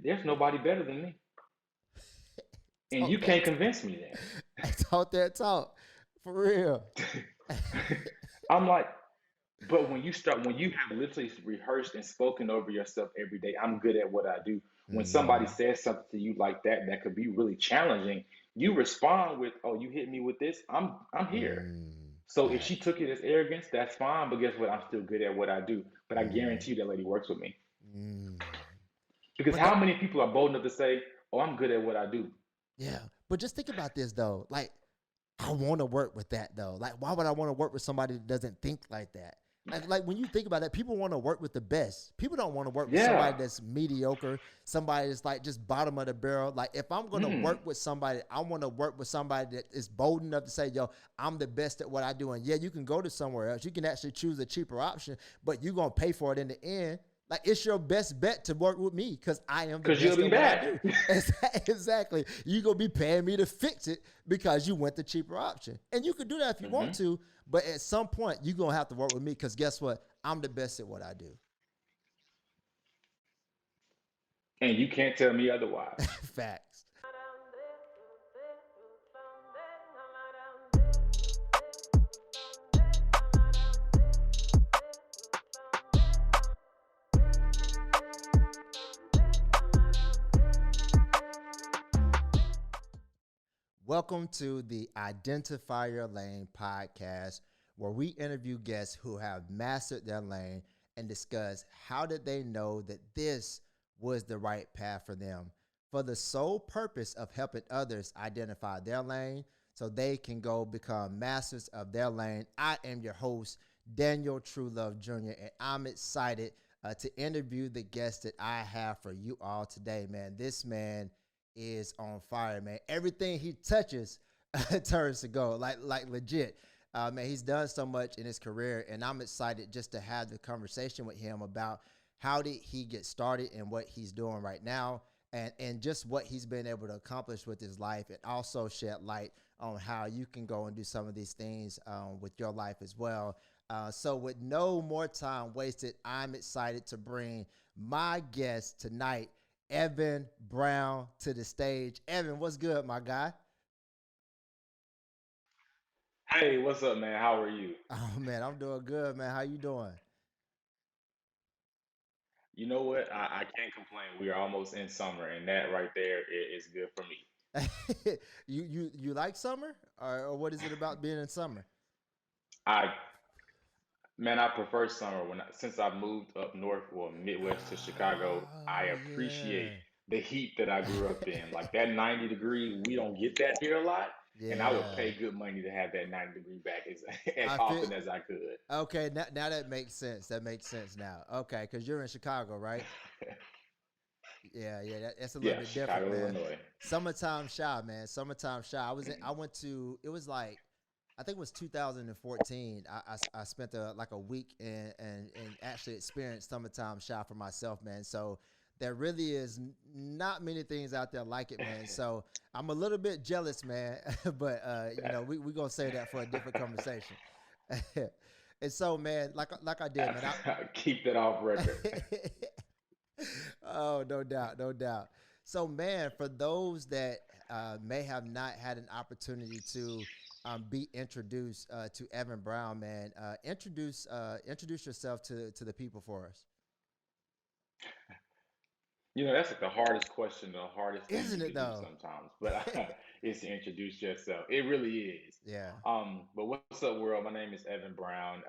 there's nobody better than me, and you Talk can't that. convince me Talk that talk. For real. that. I'm like, but when you have literally rehearsed and spoken over yourself every day, I'm good at what I do. When somebody Mm, says something to you like that, that could be really challenging, you respond with, "Oh, you hit me with this. I'm here." So if she facts. took it as arrogance, that's fine. But guess what? I'm still good at what I do. But I Mm, guarantee you that lady works with me mm. because But how that, many people are bold enough to say, "Oh, I'm good at what I do." yeah. But just think about this though. Like, I want to work with that though. Like, why would I want to work with somebody that doesn't think like that? Like when you think about it, people want to work with the best. People don't want to work with somebody Yeah. that's mediocre, somebody that's like just bottom of the barrel. Like if I'm gonna Mm-mm. work with somebody, I want to work with somebody that is bold enough to say, "Yo, I'm the best at what I do." And yeah, you can go to somewhere else. You can actually choose a cheaper option, but you're gonna pay for it in the end. Like it's your best bet to work with me because I am the Because you'll best be at what I back. do. Exactly. You gonna be paying me to fix it because you went the cheaper option, and you can do that if you want hmm to. But at some point, you gonna have to work with me because guess what? I'm the best at what I do. And you can't tell me otherwise. Facts. Welcome to the Identify Your Lane podcast, where we interview guests who have mastered their lane and discuss how did they know that this was the right path for them for the sole purpose of helping others identify their lane so they can go become masters of their lane. I am your host, Daniel Truelove Jr., and I'm excited to interview the guest that I have for you all today, man. This man is on fire, man. Everything he touches turns to gold, like legit. Man, he's done so much in his career, and I'm excited just to have the conversation with him about how did he get started and what he's doing right now, and just what he's been able to accomplish with his life, and also shed light on how you can go and do some of these things with your life as well. So, with no more time wasted, I'm excited to bring my guest tonight, Evan Brown, to the stage. Evan, what's good, my guy? Hey, what's up, man? How are you? Oh man, I'm doing good, man. How you doing? You know what? I can't complain. We are almost in summer, and that right there is good for me. You like summer, or what is it about being in summer? I Man, I prefer summer. Since I moved up north or Midwest to Chicago, I Oh appreciate yeah, the heat that I grew up in. Like that 90 degree, we don't get that here a lot, and I would yeah. pay good money to have that 90-degree back as I feel often as I could. okay. Now that makes sense. That makes sense now. Okay, because you're in Chicago, right? Yeah, yeah. That's a little Yeah, bit different, Chicago, man. Illinois. Summertime shy, man. Summertime shy. I went to. It was like I think it was 2014. I spent like a week and actually experienced summertime shy for myself, man. So there really is not many things out there like it, man. So I'm a little bit jealous, man. But we gonna say that for a different conversation. And so, man, like I did, man. Keep that off record. Oh, no doubt, no doubt. So, man, for those that may have not had an opportunity to be introduced to Evan Brown, man, introduce yourself to the people for us. That's like the hardest question, the hardest thing Isn't you it could do though? sometimes, but is to introduce yourself. It really is. Yeah. But what's up, world? My name is Evan Brown,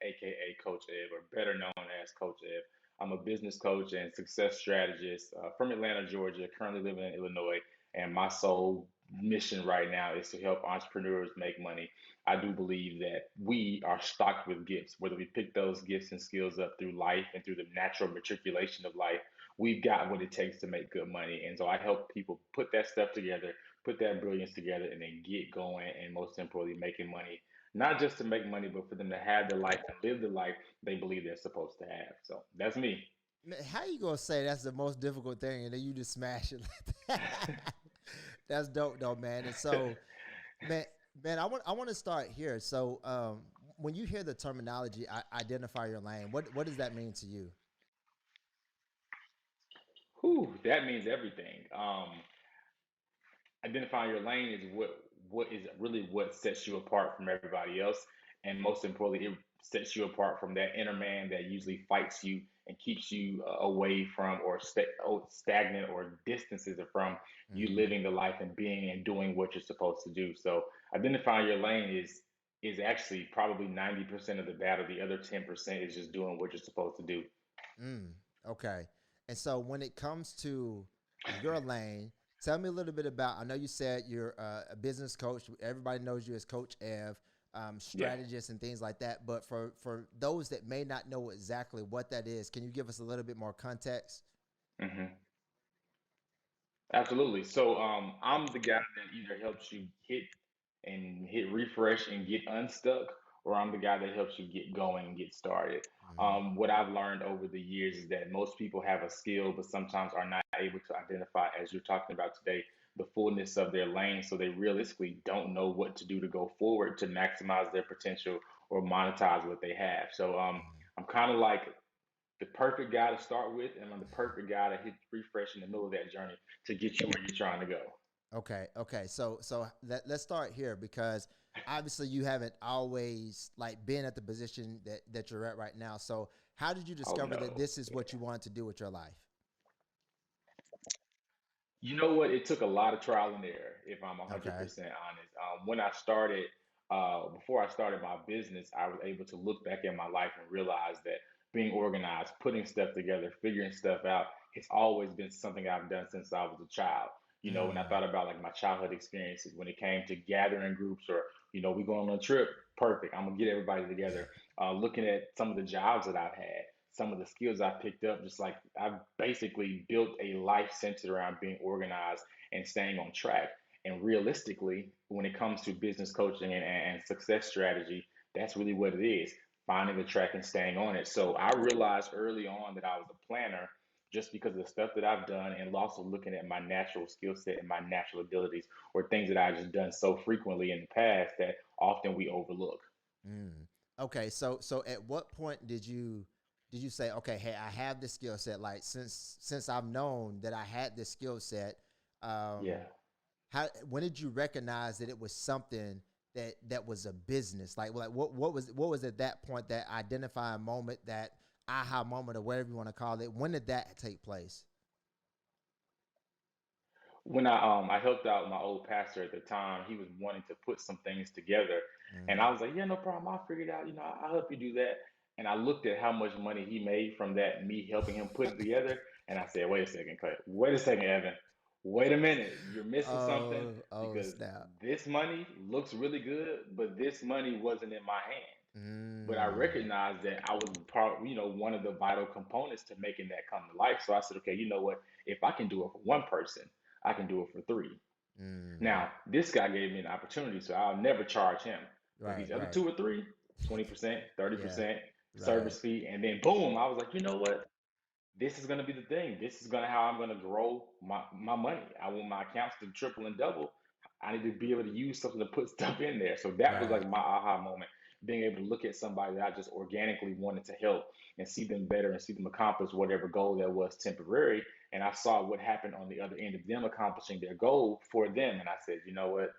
aka Coach Ev, or better known as Coach Ev. I'm a business coach and success strategist from Atlanta, Georgia. Currently living in Illinois, and my sole mission right now is to help entrepreneurs make money. I do believe that we are stocked with gifts, whether we pick those gifts and skills up through life and through the natural matriculation of life, we've got what it takes to make good money. And so I help people put that stuff together, put that brilliance together, and then get going. And most importantly, making money, not just to make money, but for them to have the life and live the life they believe they're supposed to have. So that's me. Man, how you gonna say that's the most difficult thing and then you just smash it like that? That's dope though, man. And so, man, man, I want to start here. So, when you hear the terminology identify your lane, what does that mean to you? Whew, that means everything. Identifying your lane is what is really what sets you apart from everybody else, and most importantly, it sets you apart from that inner man that usually fights you and keeps you away from or stagnant or distances it from you Mm-hmm. living the life and being and doing what you're supposed to do. So identifying your lane is actually probably 90% of the battle. The other 10% is just doing what you're supposed to do. Mm, okay. And so when it comes to your lane, tell me a little bit about. I know you said you're a business coach. Everybody knows you as Coach Ev, Yeah. strategist and things like that. But for those that may not know exactly what that is, can you give us a little bit more context? Hmm. Absolutely. So I'm the guy that either helps you hit refresh and get unstuck, or I'm the guy that helps you get going and get started. Mm-hmm. What I've learned over the years is that most people have a skill, but sometimes are not able to identify, as you're talking about today, the fullness of their lane. So they realistically don't know what to do to go forward to maximize their potential or monetize what they have. So I'm kind of like the perfect guy to start with, and I'm the perfect guy to hit refresh in the middle of that journey to get you where you're trying to go. Okay, okay. So let's start here because obviously you haven't always like been at the position that you're at right now. So how did you Oh discover that no. this is what you wanted to do with your life? You know what? It took a lot of trial and error, if I'm Okay. 100% honest. When I started, before I started my business, I was able to look back at my life and realize that being organized, putting stuff together, figuring stuff out, it's always been something I've done since I was a child. When I Mm, thought about like my childhood experiences, when it came to gathering groups or, we going on a trip, perfect. I'm gonna get everybody together. Looking at some of the jobs that I've had, some of the skills I picked up, just like I've basically built a life centered around being organized and staying on track. And realistically, when it comes to business coaching and success strategy, that's really what it is, finding the track and staying on it. So I realized early on that I was a planner just because of the stuff that I've done and also looking at my natural skill set and my natural abilities or things that I've just done so frequently in the past that often we overlook. mm. Okay, so at what point did you say, okay, hey, I have this skill set? Like since I've known that I had this skill set, Yeah. um, how when did you recognize that it was something that was a business? Like what was at that point, that identifying moment, that aha moment, or whatever you want to call it? When did that take place? When I helped out my old pastor at the time, he was wanting to put some things together, and Mm. I was like, yeah, no problem, I'll figure it out. I'll help you do that. And I looked at how much money he made from that, me helping him put it together, and I said, wait a second, Clay, wait a second, Evan, wait a minute, you're missing something Oh because snap. this money looks really good, but this money wasn't in my hand. But I Mm. recognized that I was part, one of the vital components to making that come to life. So I said, okay, you know what? If I can do it for one person, I can do it for three. Mm. Now, this guy gave me an opportunity, so I'll never charge him. But Right, these other right. two or three, 20%, Yeah. 30% Right. service fee, and then boom, I was like, you know what? This is gonna be the thing. This is gonna how I'm gonna grow my money. I want my accounts to triple and double. I need to be able to use something to put stuff in there. So that was Right. like my aha moment, being able to look at somebody that I just organically wanted to help and see them better and see them accomplish whatever goal that was temporary. And I saw what happened on the other end of them accomplishing their goal for them. And I said, you know what?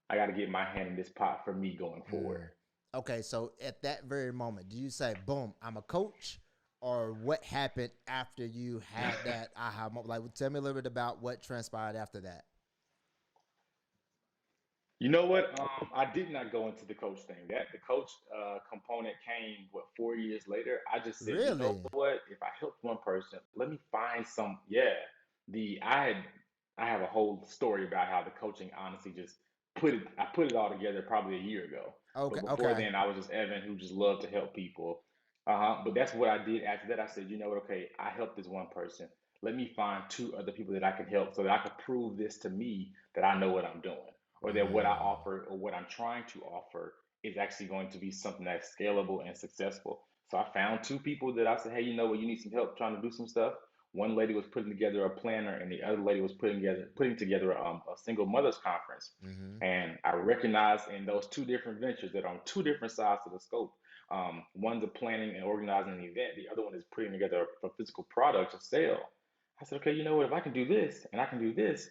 I got to get my hand in this pot for me going forward. Mm. Okay, so at that very moment, do you say, "Boom, I'm a coach," or what happened after you had that aha moment? Like, tell me a little bit about what transpired after that. You know what? I did not go into the coach thing. That the coach component came 4 years later. I just said, you know Really? what? If I helped one person, let me find some. Yeah, the I have a whole story about how the coaching honestly just I put it all together probably a year ago. Okay, But before okay. then, I was just Evan who just loved to help people. But that's what I did after that. I said, you know what? Okay, I helped this one person. Let me find two other people that I can help so that I can prove this to me that I know what I'm doing or that what I Mm, offer or what I'm trying to offer is actually going to be something that's scalable and successful. So I found two people that I said, hey, you know what, you need some help trying to do some stuff. One lady was putting together a planner, and the other lady was putting together a single mothers conference. mm-hmm. And I recognized in those two different ventures that on two different sides of the scope. One's a planning and organizing an event. The other one is putting together a physical product to sell. I said, okay, you know what? If I can do this and I can do this,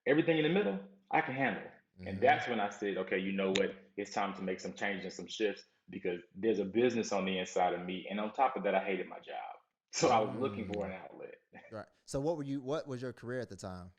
everything in the middle, I can handle. And Mm-hmm. that's when I said, okay, you know what? It's time to make some changes and some shifts because there's a business on the inside of me. And on top of that, I hated my job. So I was looking for Mm. an outlet. Right. So what was your career at the time?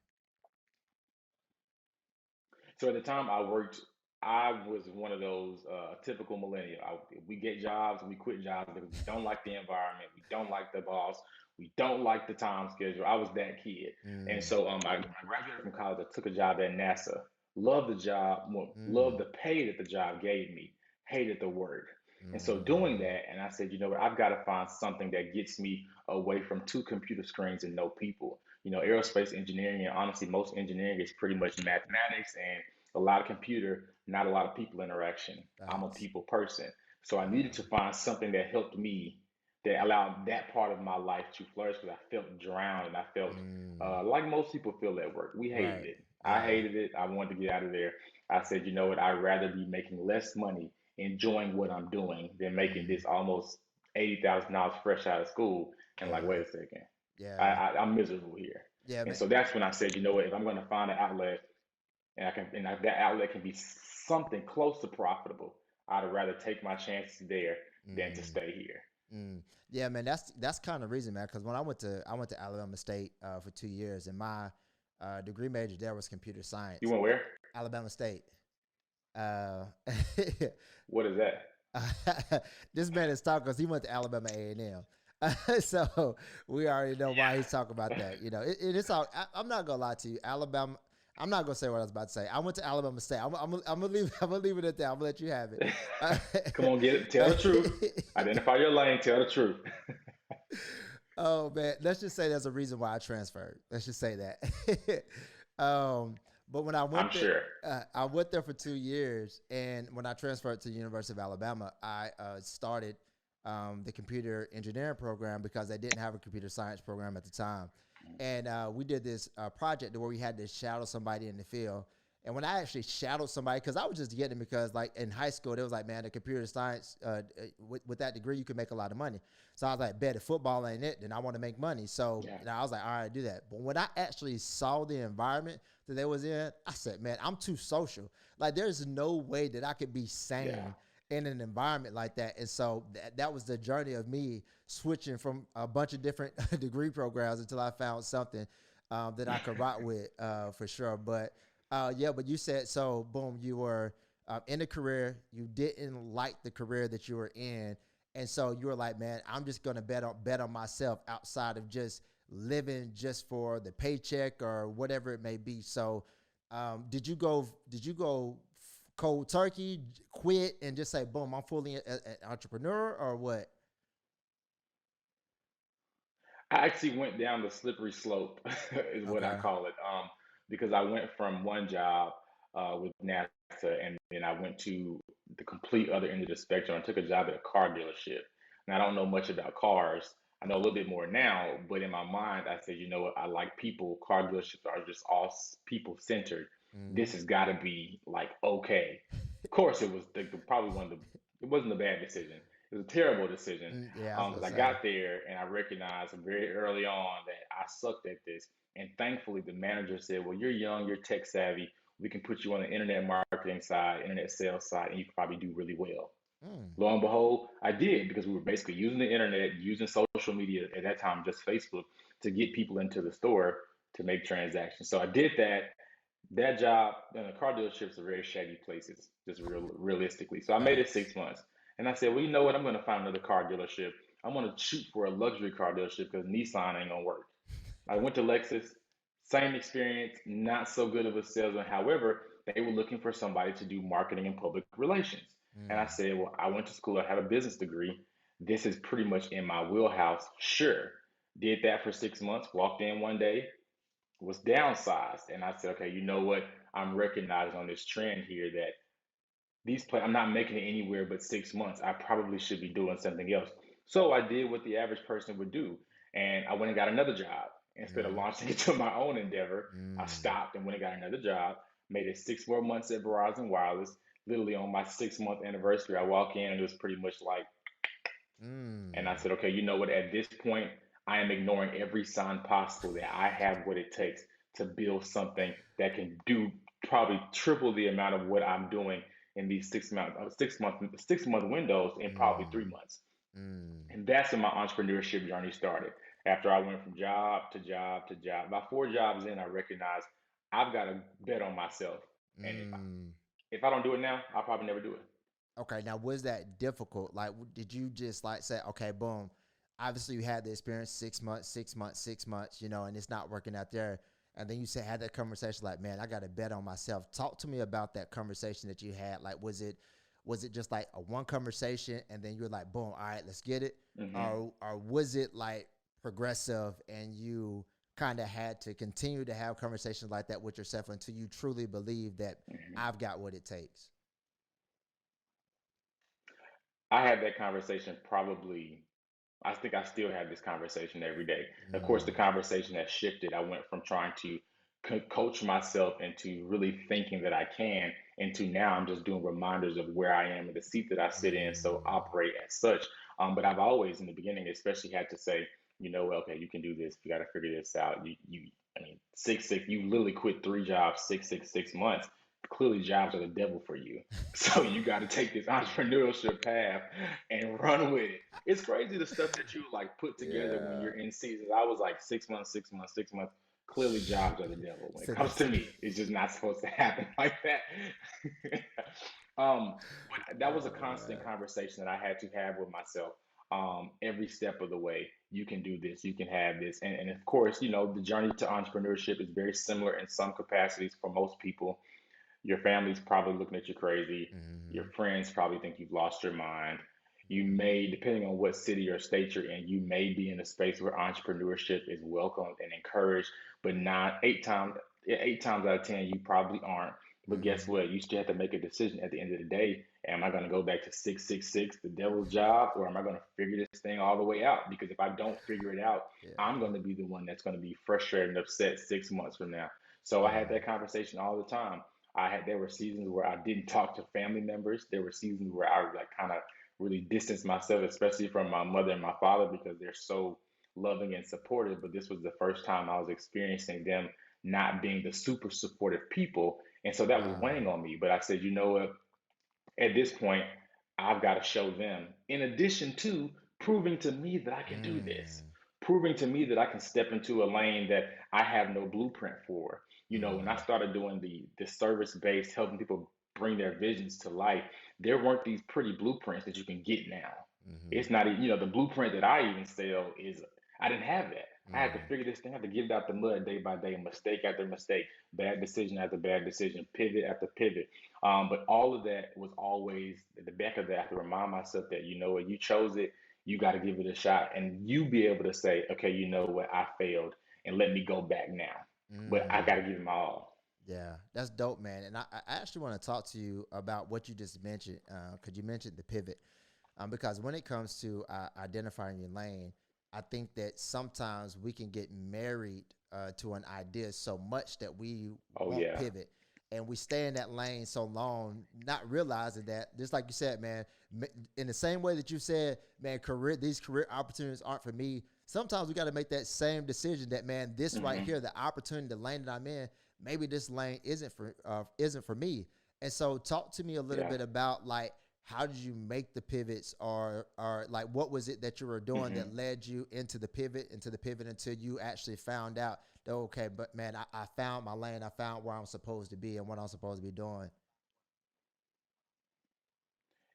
So at the time I worked, I was one of those typical millennial. We get jobs, we quit jobs because we don't like the environment, we don't like the boss, we don't like the time schedule. I was that kid, and Mm. so I graduated from college. I took a job at NASA. Loved the job, loved Mm. the pay that the job gave me. Hated the work, and so doing Mm. that, and I said, you know what, I've got to find something that gets me away from two computer screens and no people. Aerospace engineering and honestly, most engineering is pretty much mathematics and a lot of computer, not a lot of people interaction. I'm a Facts. people person. So I needed Yeah. to find something that helped me, that allowed that part of my life to flourish because I felt drowned and I felt Mm. like most people feel at work. We hated Right. it. I Yeah. hated it. I wanted to get out of there. I said, you know what? I'd rather be making less money enjoying what I'm doing than making Mm. this almost $80,000 fresh out of school and like, Yeah. wait a second, Yeah. I'm miserable here. Yeah, And man. so that's when I said, you know what, if I'm going to find an outlet and that outlet can be something close to profitable, I'd rather take my chances there than to Mm. stay here. Mm. Yeah, man. That's kind of the reason, man. Because when I went to Alabama State for 2 years, and my degree major there was computer You science. went where? Alabama State. Uh, What is that? this man is talking because he went to Alabama A&M. So we already know why he's talking about that. It's all. I'm not gonna lie to you, Alabama. I'm not gonna say what I was about to say. I went to Alabama State. I'm gonna leave. I'm gonna leave it at that. I'm gonna let you have Come on, get it. Tell the truth. it. Identify your lane. Tell the truth. Oh man, let's just say there's a reason why I transferred. Let's just say that. um, but when I I'm went there, sure. I went there for 2 years, and when I transferred to the University of Alabama, I started the computer engineering program because they didn't have a computer science program at the time, and we did this project where we had to shadow somebody in the field. And when I actually shadowed somebody, because I was just getting it because, like in high school, they was like, man, the computer science, with that degree, you can make a lot of money. So I was like, bet if football ain't it, then I want to make money. So Yeah. I was like, all right, do that. But when I actually saw the environment that they was in, I said, man, I'm too social. Like there's no way that I could be Yeah. sane in an environment like that. And so that was the journey of me switching from a bunch of different degree programs until I found something that I could rock with for sure. But yeah, but you said so. Boom, you were in a career you didn't like the career that you were in, and so you were like, man, I'm just gonna bet on myself outside of just living just for the paycheck or whatever it may be. So, did you go cold turkey, quit, and just say, boom, I'm fully an entrepreneur, or what? I actually went down the slippery slope, is what I Okay. call it, because I went from one job with NASA, and then I went to the complete other end of the spectrum. I took a job at a car dealership. And I don't know much about cars. I know a little bit more now, but in my mind, I said, you know what? I like people. Car dealerships are just all people centered. Mm-hmm. This has got to be like okay. Of course, it was probably one of the. It wasn't a bad decision. It was a terrible decision Yeah, I was gonna because I say. got there and I recognized very early on that I sucked at this. And thankfully, the manager said, "Well, you're young, you're tech savvy. We can put you on the internet marketing side, internet sales side, and you can probably do really well." Mm. Lo and behold, I did because we were basically using the internet, using social media at that time, just Facebook, to get people into the store to make transactions. So I did that. That job, and the car dealerships are very shady places, just realistically. So I made it Facts. 6 months. And I said, well, you know what? I'm going to find another car dealership. I'm going to shoot for a luxury car dealership because Nissan ain't going to work. I went to Lexus, same experience, not so good of a salesman. However, they were looking for somebody to do marketing and public relations. And I Mm. said, well, I went to school, I have a business degree. This is pretty much in my wheelhouse. Sure. Did that for 6 months, walked in one day, was downsized. And I said, okay, you know what? I'm recognizing on this trend here that I'm not making it anywhere but 6 months. I probably should be doing something else. So I did what the average person would do, and I went and got another job. Instead of Mm. launching into my own endeavor, I Mm. stopped and went and got another job. Made it 6 more months at Verizon Wireless. Literally on my 6 month anniversary, I walk in and it was pretty much like, and I Mm. said, okay, you know what? At this point, I am ignoring every sign possible that I have what it takes to build something that can do probably triple the amount of what I'm doing in these 6 month windows in probably Mm, 3 months. mm, And that's when my entrepreneurship journey started. After I went from job to job to job, about 4 jobs in, I recognized I've got to bet on myself. And mm. if I don't do it now, I'll probably never do it. Okay, now was that difficult? Like, did you just like say, okay, boom? Obviously, you had the experience 6 months, 6 months, 6 months, and it's not working out there. And then you said had that conversation, like, man, I got to bet on myself. Talk to me about that conversation that you had. Like, was it just like a one conversation, and then you were like, boom, all right, let's get it, Hmm. or was it like progressive, and you kind of had to continue to have conversations like that with yourself until you truly believe that Hmm. I've got what it takes? I had that conversation probably, I think I still have this conversation every day. Of course, the Mm, conversation has shifted. I went from trying to coach myself into really thinking that I can, into now I'm just doing reminders of where I am in the seat that I sit in, so mm. operate as such. But I've always, in the beginning, especially had to say, well, okay, you can do this. You got to figure this out. I mean, you literally quit 3 jobs, 6 months. Clearly, jobs are the devil for you. So you got to take this entrepreneurship path and run with it. It's crazy the stuff that you like put together when Yeah. you're in seasons. I was like 6 months, 6 months, 6 months. Clearly, jobs are the devil when it So comes that's to me. It's just not supposed to happen like that. But that was a constant man. conversation that I had to have with myself. Every step of the way, you can do this, you can have this, and of course, the journey to entrepreneurship is very similar in some capacities for most people. Your family's probably looking at you crazy. Your Hmm. friends probably think you've lost your mind. You Hmm. may, depending on what city or state you're in, you may be in a space where entrepreneurship is welcomed and encouraged, but not 8 times, yeah, 8 times out of 10, you probably aren't. But guess Hmm. what? You still have to make a decision at the end of the day. Am I going to go back to 666, the devil's job, or am I going to figure this thing all the way out? Because if I don't figure it out, I'm Yeah. going to be the one that's going to be frustrated and upset 6 months from now. So I had Yeah. that conversation all the time. There were seasons where I didn't talk to family members. There were seasons where I like kind of really distanced myself, especially from my mother and my father, because they're so loving and supportive. But this was the first time I was experiencing them not being the super supportive people. And so that was weighing Wow. on me. But I said, you know what? At this point, I've got to show them, in addition to proving to me that I can do this, Mm. proving to me that I can step into a lane that I have no blueprint for. When I Mm. started doing the service based, helping people bring their visions to life, there weren't these pretty blueprints that you can get now. Hmm. It's not, the blueprint that I even sell is, I didn't have that. I had to Mm. figure this thing, I had to get it out the mud day by day, mistake after mistake, bad decision after bad decision, pivot after pivot. But all of that was always at the back of that. I have to remind myself that, what, you chose it, you got to give it a shot, and you be able to say, okay, you know what, I failed, and let me go back now. But I got Mm. to give it my all. Yeah, that's dope, man. And I actually want to talk to you about what you just mentioned, because you mentioned the pivot. Because when it comes to identifying your lane, I think that sometimes we can get married to an idea so much that we Oh won't yeah. pivot. And we stay in that lane so long, not realizing that, just like you said, man, in the same way that you said, man, these career opportunities aren't for me. Sometimes we got to make that same decision that, man, this right Hmm. here, the opportunity, the lane that I'm in, maybe this lane isn't for me. And so, talk to me a little Yeah. bit about like how did you make the pivots, or like what was it that you were doing Hmm. that led you into the pivot until you actually found out that, okay, but man, I found my lane, I found where I'm supposed to be and what I'm supposed to be doing.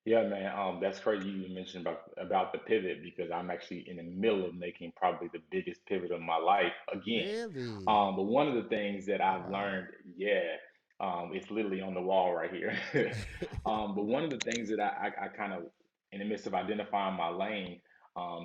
Yeah, man. That's crazy you mentioned about the pivot because I'm actually in the middle of making probably the biggest pivot of my life again. Really? But one of the things that Oh I've wow. learned, yeah, it's literally on the wall right here. But one of the things that I kind of, in the midst of identifying my lane,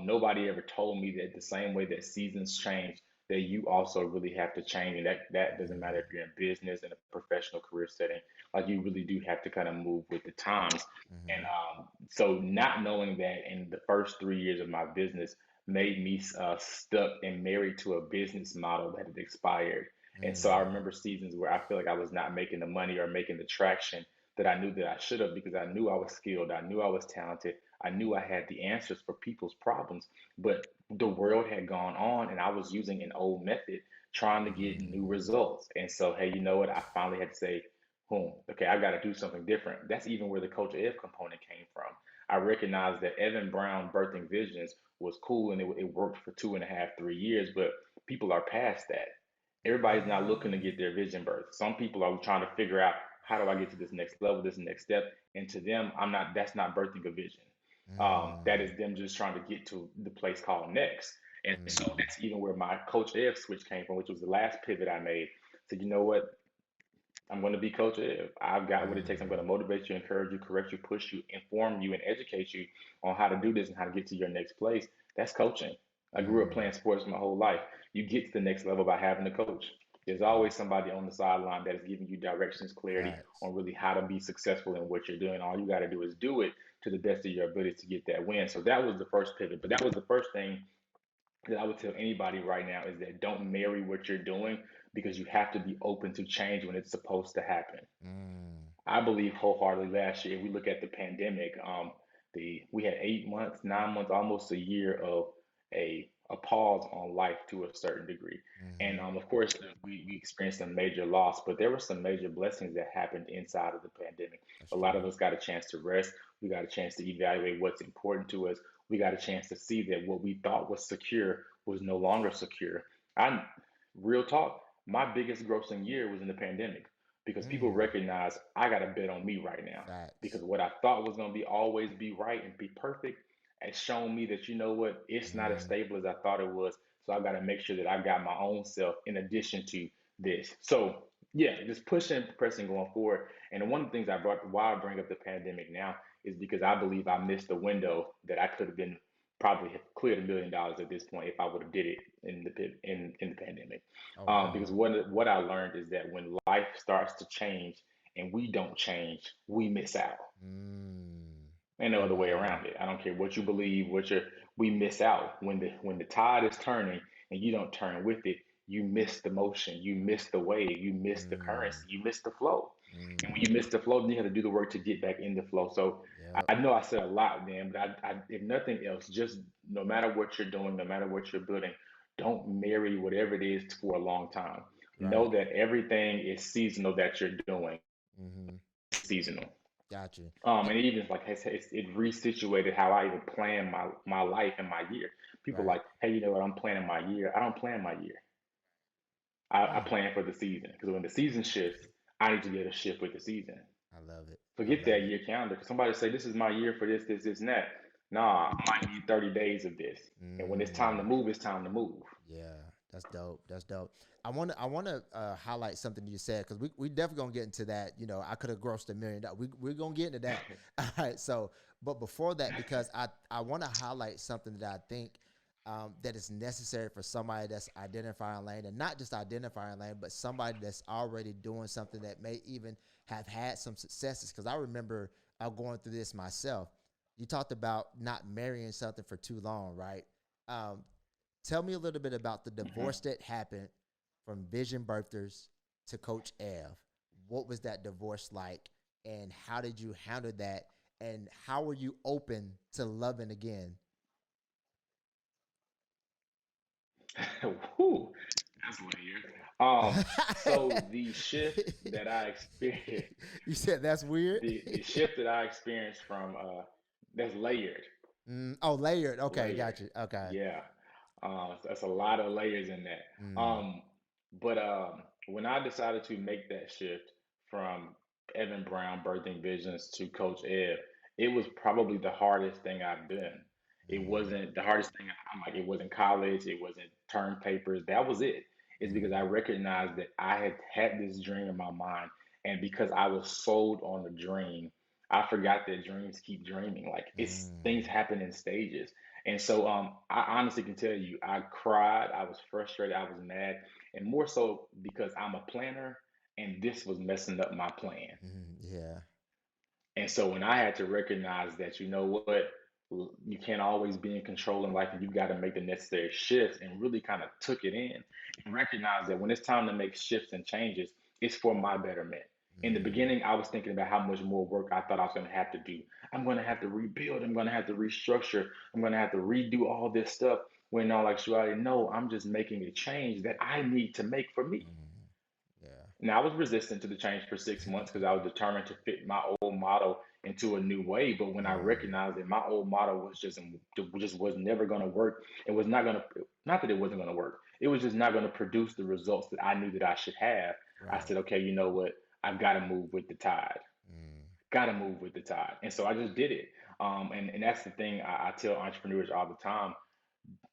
nobody ever told me that the same way that seasons change, that you also really have to change, and that doesn't matter if Mm, you're in business in a professional career setting. Like you really do have to kind of move with the times. And mm, so, not knowing that in the first 3 years of my business made me stuck and married to a business model that had expired. And so, I mm, remember seasons where I feel like I was not making the money or making the traction that I knew that I should have because I knew I was skilled, I knew I was talented, I knew I had the answers for people's problems, but the world had gone on and I was using an old method trying to get new Mm, results. And so, hey, you know what? I finally had to say, okay, I got to do something different. That's even where the Coach Ev component came from. I recognized that Evan Brown birthing visions was cool and it worked for 2.5, 3 years, but people are past that. Everybody's not looking to mm, get their vision birth. Some people are trying to figure out how do I get to this next level, this next step. And to them, I'm not. That's not birthing a vision. That mm, is them just trying to get to the place called next. And so mm, that's even where my Coach Ev switch came from, which was the last pivot I made. So you know what? I'm going to be Coach Ev. I've got what it takes. I'm going to mm, motivate you, encourage you, correct you, push you, inform you, and educate you on how to do this and how to get to your next place. That's coaching. I grew up mm. playing sports my whole life. You get to the next level by having a coach. There's Yeah, always somebody on the sideline that is giving you directions, clarity facts. on really how to be successful in what you're doing. All you got to do is do it to the best of your ability to get that win. So that was the first pivot. But that was the first thing that I would tell anybody right now is that don't marry what you're doing because you have to be open to change when it's supposed to happen. Mm, I believe wholeheartedly last year, if we look at the pandemic, we had 8 months, 9 months, almost a year of a pause on life to a certain degree. And mm-hmm. of course, we experienced some major loss, but there were some major blessings that happened inside of the pandemic. That's A lot true. of us got a chance to rest. We got a chance to evaluate what's important to us. We got a chance to see that what we thought was secure was no longer secure. I, real talk, my biggest grossing year was in the pandemic because people Mm, recognize I got to bet on me right now facts. because what I thought was going to be always be right and be perfect has shown me that you know what, it's not as Mm, stable as I thought it was. So I got to make sure that I got my own self in addition to this. So yeah, just pushing, pressing, going forward. And one of the things I brought, why I bring up the pandemic now, is because I believe I missed the window that I could have been probably cleared $1 million at this point if I would have did it in the pandemic. oh Because wow. what I learned is that when life starts to change and we don't change, we miss out. Mm, Ain't no oh other way wow. around it. I don't care what you believe, we miss out when the tide is turning and you don't turn with it. You miss the motion, you miss the wave, you miss the currency, Mm, you miss the flow. And when mm, you miss the flow, then you have to do the work to get back in the flow. So yep. I know I said a lot, Dan, but if nothing else, just no matter what you're doing, no matter what you're building, don't marry whatever it is for a long time. Right. Know that everything is seasonal that you're doing, Mm-hmm. seasonal. Got you. And even like it resituated how I even plan my life and my year. People Right. like, hey, you know what? I'm planning my year. I don't plan my year. I Mm, plan for the season because when the season shifts, I need to be able to shift with the season. I love it. I Forget love that it. year calendar. Because somebody say this is my year for this, this, this, and that. Nah, I might need 30 days of this. And when it's time to Mm, move, it's time to move. yeah, that's dope. That's dope. I wanna highlight something you said because we definitely gonna get into that. You know, I could have grossed $1 million. We're gonna get into that. All right. So, but before that, because I want to highlight something that I think that is necessary for somebody that's identifying lane and not just identifying lane, but somebody that's already doing something that may even have had some successes. Because I remember going through this myself. You talked about not marrying something for too long, right? Um, Tell me a little bit about the Mhm. divorce that happened from Vision Birthers to Coach Ev. What was that divorce like, and how did you handle that? And how were you open to loving again? Whew, that's weird. So the shift that I experienced, You said that's weird. the shift that I experienced from that's layered, Oh, layered. Okay, layered. got you. Okay. Yeah, so that's a lot of layers in that. Mm, But when I decided to make that shift from Evan Brown birthing visions to Coach Ed, it was probably the hardest thing I've done. It mm, wasn't the hardest thing. I'm like, it wasn't college. It wasn't term papers. That was it. It's because I mm, recognized that I had had this dream in my mind, and because I was sold on the dream, I forgot that dreams keep dreaming. Like it's things mm, happen in stages. And so I honestly can tell you, I cried, I was frustrated, I was mad, and more so because I'm a planner and this was messing up my plan. yeah. And so when I had to recognize that, you know what, you can't always be in control in life and you got to make the necessary shifts and really kind of took it in and recognize that when it's time to make shifts and changes, it's for my betterment. In the Mm, beginning, I was thinking about how much more work I thought I was going to have to do. I'm going to have to rebuild. I'm going to have to restructure. I'm going to have to redo all this stuff. When in all actuality, no, I'm just making a change that I need to make for me. mm, yeah. Now, I was resistant to the change for 6 months because I was determined to fit my old model into a new way. But when I Mm, recognized that my old model was just was never going to work, it was not going to, not that it wasn't going to work. It was just not going to produce the results that I knew that I should have. I right. said, okay, you know what? I've got to move with the tide. Mm, Got to move with the tide. And so I just did it. And that's the thing I tell entrepreneurs all the time: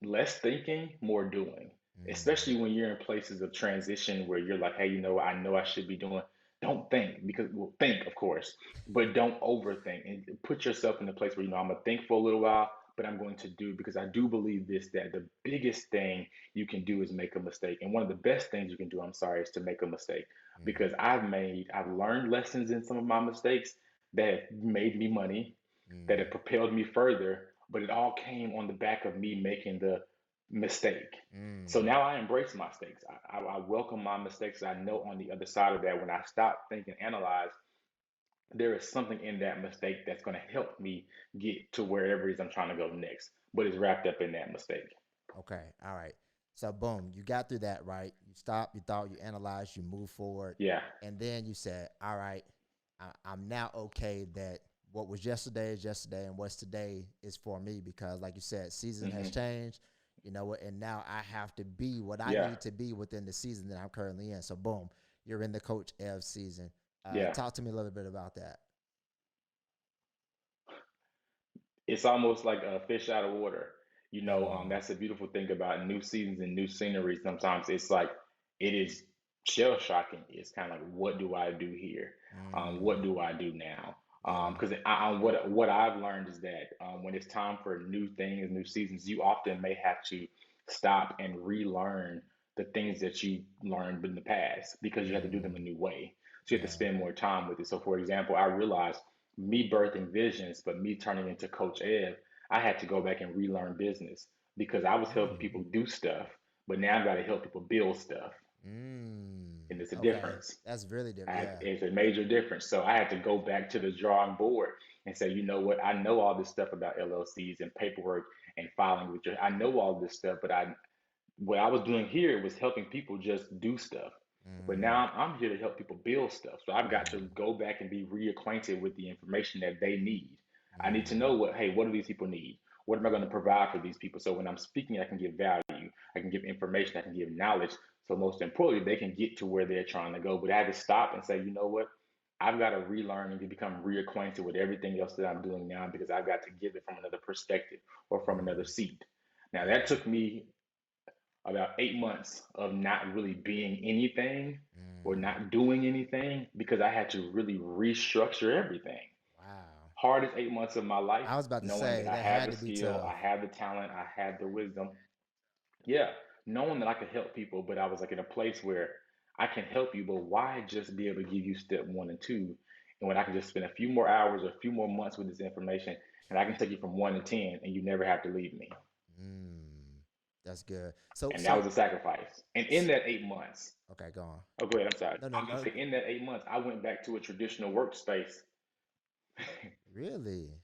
less thinking, more doing. mm, Especially when you're in places of transition where you're like, hey, you know what, I know I should be doing. Don't think because, well, think, of course, but don't overthink and put yourself in the place where, you know, I'm going to think for a little while, but I'm going to do because I do believe this that the biggest thing you can do is make a mistake. And one of the best things you can do, I'm sorry, is to make a mistake because mm, I've learned lessons in some of my mistakes that have made me money, that have mm, propelled me further, but it all came on the back of me making the mistake. So mm. now I embrace my mistakes. I welcome my mistakes. I know on the other side of that, when I stop, think, and analyze, there is something in that mistake that's going to help me get to wherever it is I'm trying to go next. But it's wrapped up in that mistake. Okay. All right. So boom, you got through that, right? You stopped, you thought, you analyzed, you move forward, Yeah, and then you said, "All right, I'm now okay that what was yesterday is yesterday, and what's today is for me because, like you said, season has hmm, changed. You know what? And now I have to be what I yeah, need to be within the season that I'm currently in. So boom, you're in the Coach Ev season. yeah. Talk to me a little bit about that. It's almost like a fish out of water. Mm, That's the beautiful thing about new seasons and new scenery. Sometimes it's like it is shell shocking. It's kind of like, what do I do here? What mm, do I do now? yeah. Because what I've learned is that when it's time for new things, new seasons, you often may have to stop and relearn the things that you learned in the past because you have to do them a Mm, new way. So you have to yeah. spend more time with it. So, for example, I realized me birthing visions, but me turning into Coach Ed, I had to go back and relearn business because I was helping Mm, people do stuff, but now I've got to help people build stuff. mm. And it's a Okay. difference. That's really different. Yeah. It's a major difference. So I had to go back to the drawing board and say, you know what? I know all this stuff about LLCs and paperwork and filing with your, I know all this stuff, but what I was doing here was helping people just do stuff. But Mm, now I'm here to help people build stuff. So I've got to mm, go back and be reacquainted with the information that they need. I need to mm, know hey, what do these people need? What am I going to provide for these people? So when I'm speaking, I can give value, I can give information, I can give knowledge. So most importantly, they can get to where they're trying to go. But I had to stop and say, you know what? I've got to relearn and to become reacquainted with everything else that I'm doing now because I've got to give it from another perspective or from another mm, seat. Now that yeah. took me about 8 months of not really being anything or Mm, not doing anything because I had to really restructure everything. wow. Hardest 8 months of my life, I was about to knowing that say I that have had the to be skill, tough. I have the talent, I have the wisdom. Yeah, knowing that I could help people, but I was like in a place where I can help you, but why just be able to give you step one and two? And when I can just spend a few more hours or a few more months with this information, and I can take you from 1 to 10, and you never have to leave me. Mm, that's good. So, And that was so, a sacrifice. And in that 8 months, okay, go on. oh, go ahead. I'm sorry. No, no, I was just no. saying, in that 8 months, I went back to a traditional workspace. Really?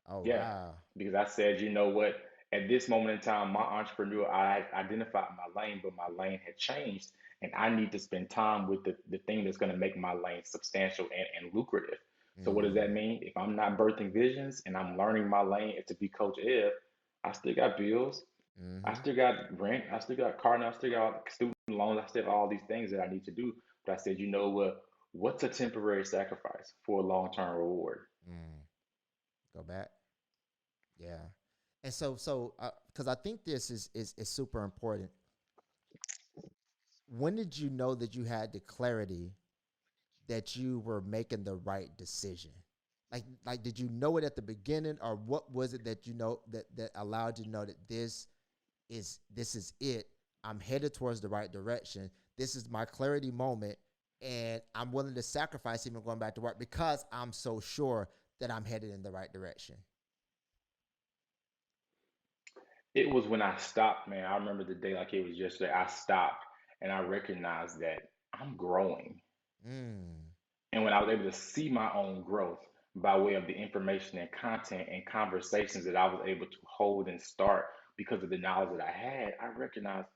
Oh, Yeah, wow. because I said, you know what? At this moment in time, my entrepreneur, I identified my lane, but my lane had changed, and I need to spend time with the thing that's going to make my lane substantial and lucrative. So, what does that Mm, mean? If I'm not birthing visions and I'm learning my lane to be Coach Ev, I still got bills. I mm-hmm. still got rent. I still got car note. I still got student loans. I still have all these things that I need to do. But I said, you know what? What's a temporary sacrifice for a long term reward? Mm, go back. Yeah. And because I think this is super important. When did you know that you had the clarity that you were making the right decision? Like did you know it at the beginning, or what was it that you know that allowed you to know that this is it? I'm headed towards the right direction. This is my clarity moment, and I'm willing to sacrifice even going back to work because I'm so sure that I'm headed in the right direction. It was when I stopped, man. I remember the day like it was yesterday. I stopped and I recognized that I'm growing. Mm. And when I was able to see my own growth by way of the information and content and conversations that I was able to hold and start because of the knowledge that I had, I recognized,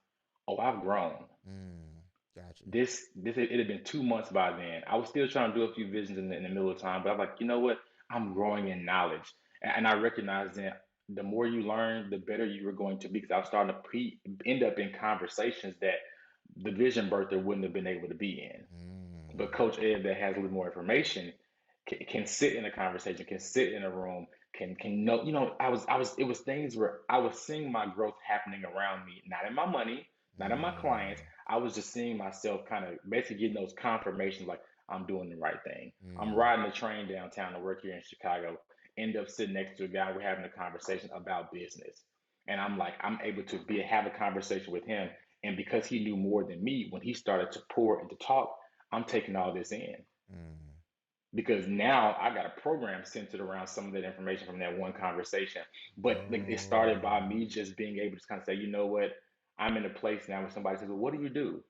oh, I've grown. Mm, gotcha. This it had been 2 months by then. I was still trying to do a few visions in the middle of time, but I'm like, you know what? I'm growing in knowledge, and I recognized that the more you learn, the better you were going to be. Because I was starting to end up in conversations that the vision birther wouldn't have been able to be in. But Mm, Coach Ed, that has a little more information, can sit in a conversation, can sit in a room, can know. It was things where I was seeing my growth happening around me, not in my money, not in my clients. mm, I was just seeing myself kind of basically getting those confirmations, like I'm doing the right thing. I'm mm, riding the train downtown to work here in Chicago. End up sitting next to a guy. We're having a conversation about business, and I'm like, I'm able to be have a conversation with him. And because he knew more than me, when he started to pour and to talk, I'm taking all this in mm. because now I got a program centered around some of that information from that one conversation. But like, it started Oh. by me just being able to kind of say, you know what, I'm in a place now where somebody says, well, what do you do?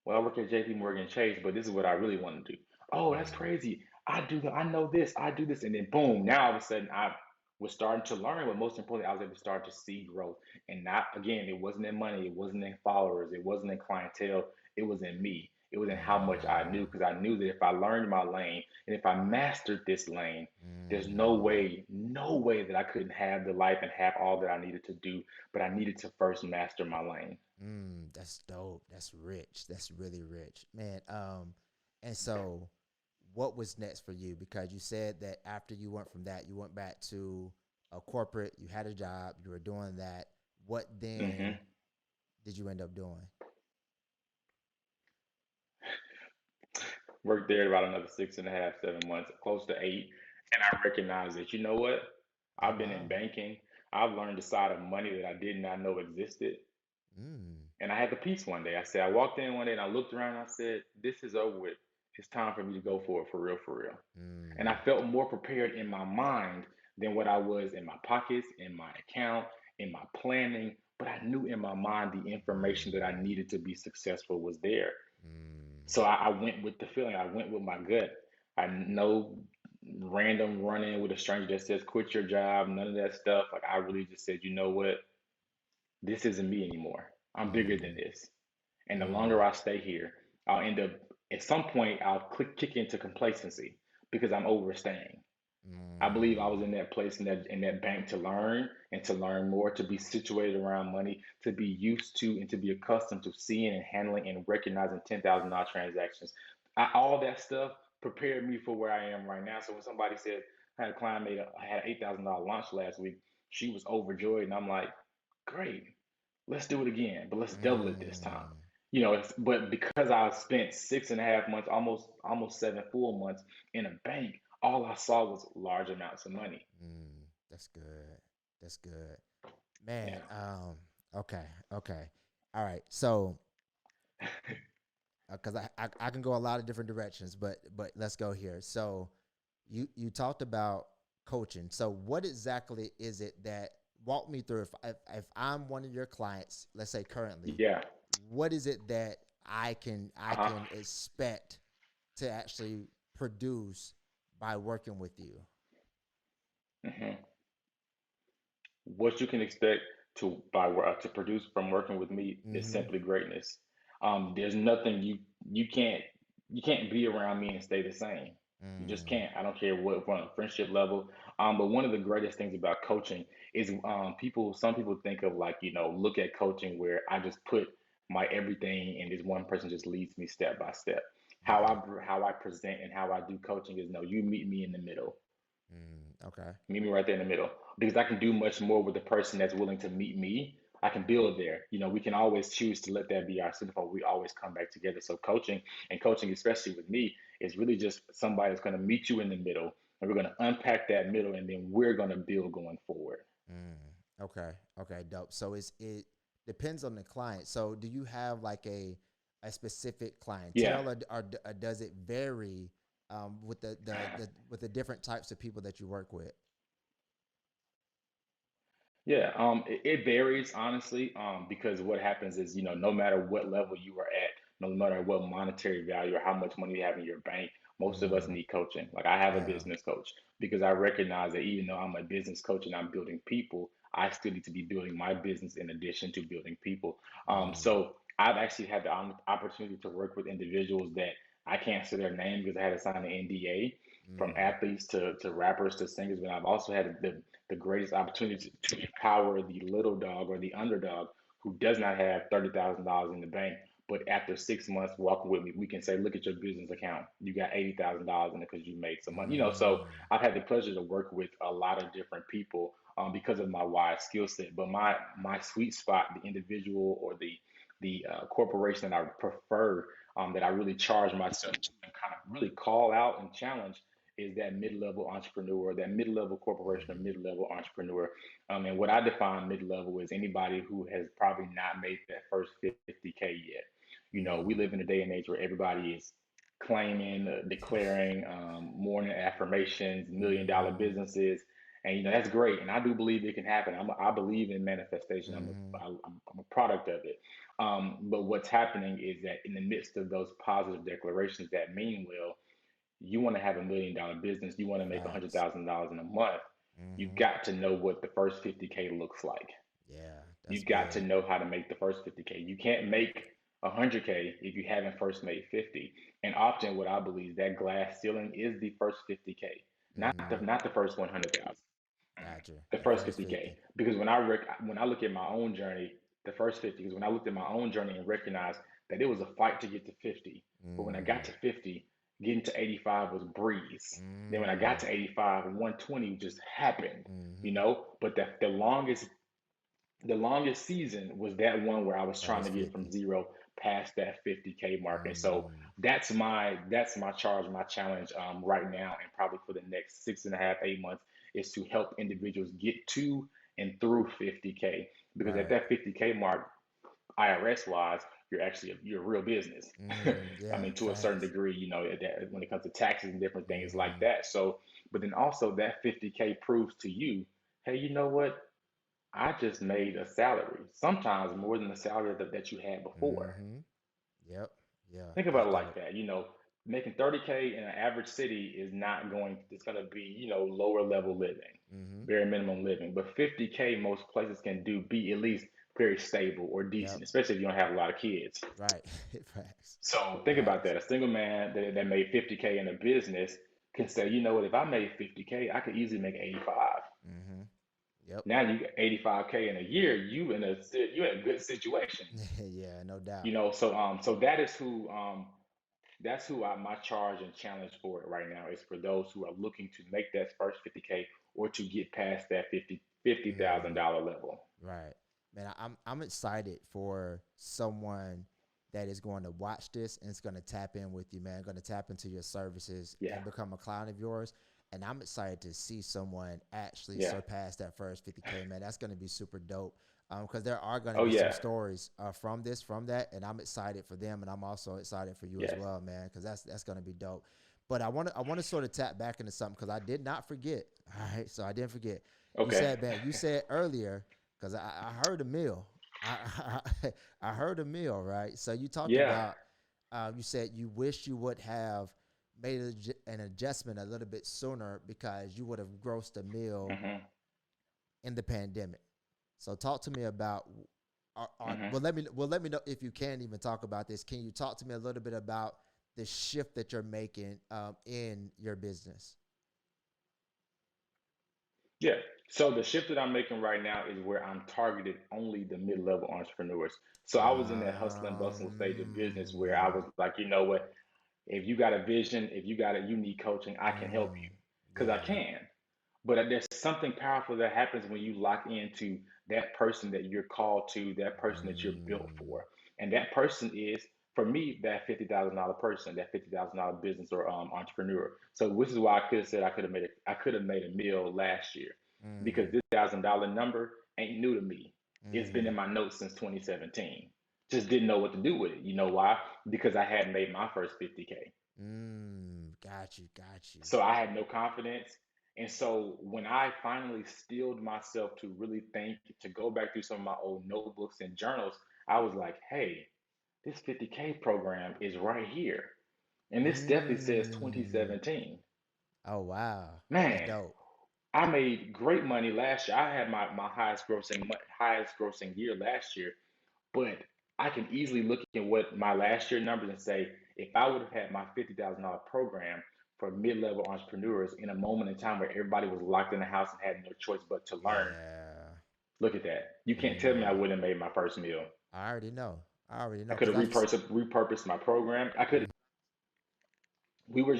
Well, I work at JP Morgan Chase, but this is what I really want to do. Oh, that's Mm, crazy. I know this, I do this. And then boom, now all of a sudden I was starting to learn, but most importantly, I was able to start to see growth. And not, again, it wasn't in money, it wasn't in followers, it wasn't in clientele, it was in me. It was in how much I knew, mm, because I knew that if I learned my lane and if I mastered this lane, there's mm. no way that I couldn't have the life and have all that I needed to do. But I needed to first master my lane. That's dope. That's rich. That's really rich, man. And so, what was next for you? Because you said that after you went from that, you went back to a corporate. You had a job. You were doing that. What then Hmm. did you end up doing? Worked there about another 6.5, 7 months, close to 8. And I recognized that, you know what? Oh I've been in wow. banking. I've learned the side of money that I did not know existed. Mm, And I had the peace one day. I walked in one day and I looked around and I said, this is over with. It's time for me to go for it for real, for real. And I mm, felt more prepared in my mind than what I was in my pockets, in my account, in my planning. But I knew in my mind the information that I mm, needed to be successful was there. mm, So I went with the feeling. I went with my gut. I no random run in with a stranger that says quit your job, none of that stuff. Like I really just said, you know what? This isn't me anymore. I'm bigger than mm, this. And the longer mm, I stay here, I'll end up at some point I'll kick into complacency because I'm overstaying. I believe I was mm, in that place in that bank to learn and to learn more, to be situated around money, to be used to and to be accustomed to seeing and handling and recognizing $10,000 transactions. All that stuff prepared me for where I am right now. So when somebody said I had a client I had an $8,000 launch last week, she was overjoyed, and I'm like, great, let's do it again, but let's double it this time. mm, But because I spent 6.5 months, almost 7 full months in a bank, all I saw was large amounts of money. mm. That's good. That's good. Man, Yeah. okay, okay. All right. So, because I can go a lot of different directions, but let's go here. So, you talked about coaching. So, what exactly is it that walk me through? If I'm one of your clients, let's say currently, Yeah. what is it that I Uh-huh. can expect to actually produce by working with you? Hmm. What you can expect to produce from working with me is Mm-hmm. simply greatness. There's nothing you can't you can't be around me and stay the same. You just Mm, can't. I don't care what on a friendship level. But one of the greatest things about coaching is some people think of like, look at coaching where I just put my everything and this one person just leads me step by step. mm, How I present and how I do coaching is no, you meet me in the middle. okay. Meet me right there in the middle because I can do much more with the person that's willing to meet me. I can build there. We can always choose to let that be our centerfold. We always come back together. So coaching, especially with me, is really just somebody that's going to meet you in the middle, and we're going to unpack that middle, and then we're going to build going forward. Mm, okay. Okay. Dope. So it depends on the client. So do you have like a specific Yeah. clientele, or does it vary with the different types of people that you work with? Yeah, it varies honestly, because what happens is, no matter what level you are at, no matter what monetary value or how much money you have in your bank, most of us Mm, need coaching. Like I have a yeah. business coach because I recognize that even though I'm a business coach and I'm building people, I still need to be building my business in addition to building people. Mm, So I've actually had the opportunity to work with individuals that I can't say their name because I had to sign an NDA, from mm, athletes to rappers to singers, but I've also had the greatest opportunity to empower the little dog or the underdog who does not have $30,000 in the bank. But after 6 months walking with me, we can say, look at your business account. You got $80,000 in it because you made some money. So mm, I've had the pleasure to work with a lot of different people because of my wide skill set. But my sweet spot, the individual or the corporation that I prefer, that I really charge myself to and kind of really call out and challenge is that mid-level entrepreneur, that mid-level corporation or mm, mid-level entrepreneur. And what I define mid-level is anybody who has probably not made that first 50K yet. We mm. live in a day and age where everybody is claiming, declaring morning affirmations, million-dollar Mm, businesses. And that's great, and I do believe it can happen. I believe in manifestation. mm, I'm a product of it. But what's happening is that in the midst of those positive declarations that mean well, you want to have $1 million business, you want to make facts. $100,000 in a month, you Mm-hmm. got to know what the first 50K looks like. Yeah, that's You got to big. know how to make the first 50K. You can't make 100K if you haven't first made 50. And often, what I believe that glass ceiling is the first 50K, Mm, not the first 100,000, gotcha. the The first first 50K. 50. Because when I look at my own journey, the first 50, because when I looked at my own journey and recognized that it was a fight to get to 50, but when I got Mm, to 50, getting to 85 was breeze. Then when I got mm, to 85, 120 just happened, mm-hmm. But the longest season was that one where I was trying to First get from 50. zero past that 50K mark. And so Mm, that's my charge, my challenge right now, and probably for the next 6.5, 8 months, is to help individuals get to and through 50K. Because at right. that 50K mark, IRS wise, you're a real business. Mm, I yeah, mean, to a certain facts. degree, that when it comes to taxes and different things like Mm-hmm. that. So, but then also that 50K proves to you, hey, you know what? I just made a salary, sometimes more than the salary that you had before. Mm-hmm. Yep. Yeah, Think about that's it like dope. that. Making 30K in an average city is not going, it's going to be, lower level living, Mm-hmm. bare minimum living. But 50K, most places can be at least very stable or Yep. decent, especially if you don't have a lot of kids. Right. Facts. So think about Facts. that. A single man that made 50K in a business can say, you know what, if I made 50K, I could easily make 85. Mm-hmm. Yep. Now you get 85K in a year, you're in a good situation. Yeah, no doubt. So that's who my charge and challenge for it right now is for those who are looking to make that first 50K or to get past that fifty thousand Mm, dollar level. right. Man, I'm excited for someone that is going to watch this and it's going to tap in with you, man. Going to tap into your services Yeah, and become a client of yours. And I'm excited to see someone actually yeah. surpass that first 50K, man. That's going to be super dope. Because there are going to Oh be some yeah, stories from that, and I'm excited for them, and I'm also excited for you as yes. well, man. Because that's going to be dope. But I want to sort of tap back into something because I did not forget. All right, so I didn't forget. You Okay. said, man, you said earlier because I heard a meal. I heard a meal, right? So you talked Yeah. about, you said you wish you would have made an adjustment a little bit sooner because you would have grossed a meal Mhm. in the pandemic. So talk to me about, Mhm. let me know if you can even talk about this. Can you talk to me a little bit about the shift that you're making in your business? Yeah. So the shift that I'm making right now is where I'm targeted only the mid-level entrepreneurs. So I was in that hustle and bustle stage of business where I Um, was like, you know what? If you got a vision, if you need coaching, I can help mm, you because I yeah. can. But there's something powerful that happens when you lock into that person that you're called to, that person that you're built Mm, for. And that person is, for me, that $50,000 person, that $50,000 business or entrepreneur. So which is why I could have said I could have made a meal last year because mm, this $1,000 number ain't new to me. It's been in mm, my notes since 2017. Just didn't know what to do with it. You know why? Because I hadn't made my first 50K. got you, got you. So I had no confidence. And so when I finally stilled myself to really think, to go back through some of my old notebooks and journals, I was like, hey, this 50K program is right here. And this definitely says Mm. 2017. Oh wow, that's Man, dope. I made great money last year. I had my highest grossing year last year, but I can easily look at what my last year numbers and say if I would have had my $50,000 program for mid-level entrepreneurs in a moment in time where everybody was locked in the house and had no choice but to learn, Yeah. look at that. You can't tell me I Mm. wouldn't have made my first meal. I already know. I already I know could because have I've. repurposed my program. I could Mm. we were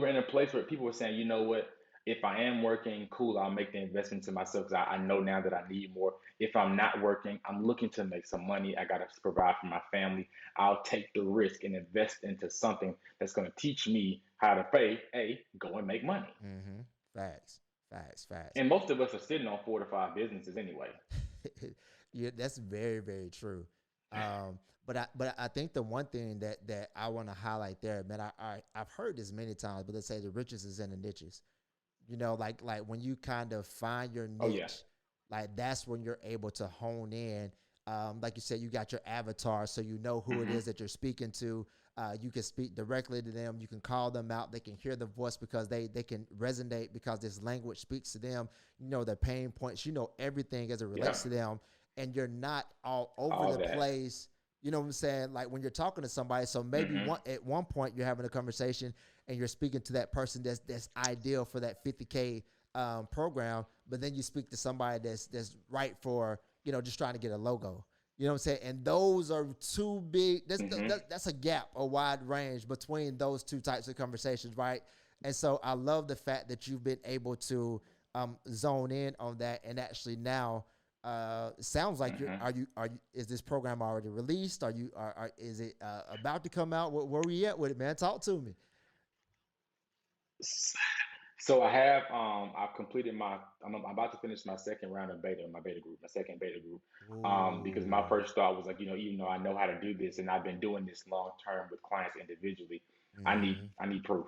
in a place where people were saying, you know what, if I am working, cool, I'll make the investment to myself because I know now that I need more. If I'm not working, I'm looking to make some money. I got to provide for my family. I'll take the risk and invest into something that's going to teach me how to pay, go and make money. Mm-hmm. Facts. Facts. Facts. And most of us are sitting on 4 to 5 businesses anyway. Yeah, that's very, very true. But I think the one thing that I want to highlight there, man, I've heard this many times, but they say the riches is in the niches. Like when you kind of find your Oh yeah. niche, like that's when you're able to hone in. Like you said, you got your avatar, so you know who it Hmm. is that you're speaking to. You can speak directly to them. You can call them out. They can hear the voice because they can resonate because this language speaks to them. You know their pain points. You know everything as it Yeah. relates to them, and you're not all over All the that. place. You know what I'm saying? Like when you're talking to somebody, so maybe Hmm. one at one point you're having a conversation and you're speaking to that person that's ideal for that 50K program, but then you speak to somebody that's right for just trying to get a logo. You know what I'm saying? And those are two big. Hmm. That's a gap, a wide range between those two types of conversations, right? And so I love the fact that you've been able to zone in on that, and actually now sounds like you're. Hmm. Are you? Is this program already released? Is it about to come out? Where we at with it, man? Talk to me. So I've completed I'm about to finish my second round of beta, my beta group, my second beta group. Because my Ooh. first thought was like, even though I know how to do this and I've been doing this long term with clients individually, Mm-hmm. I need proof.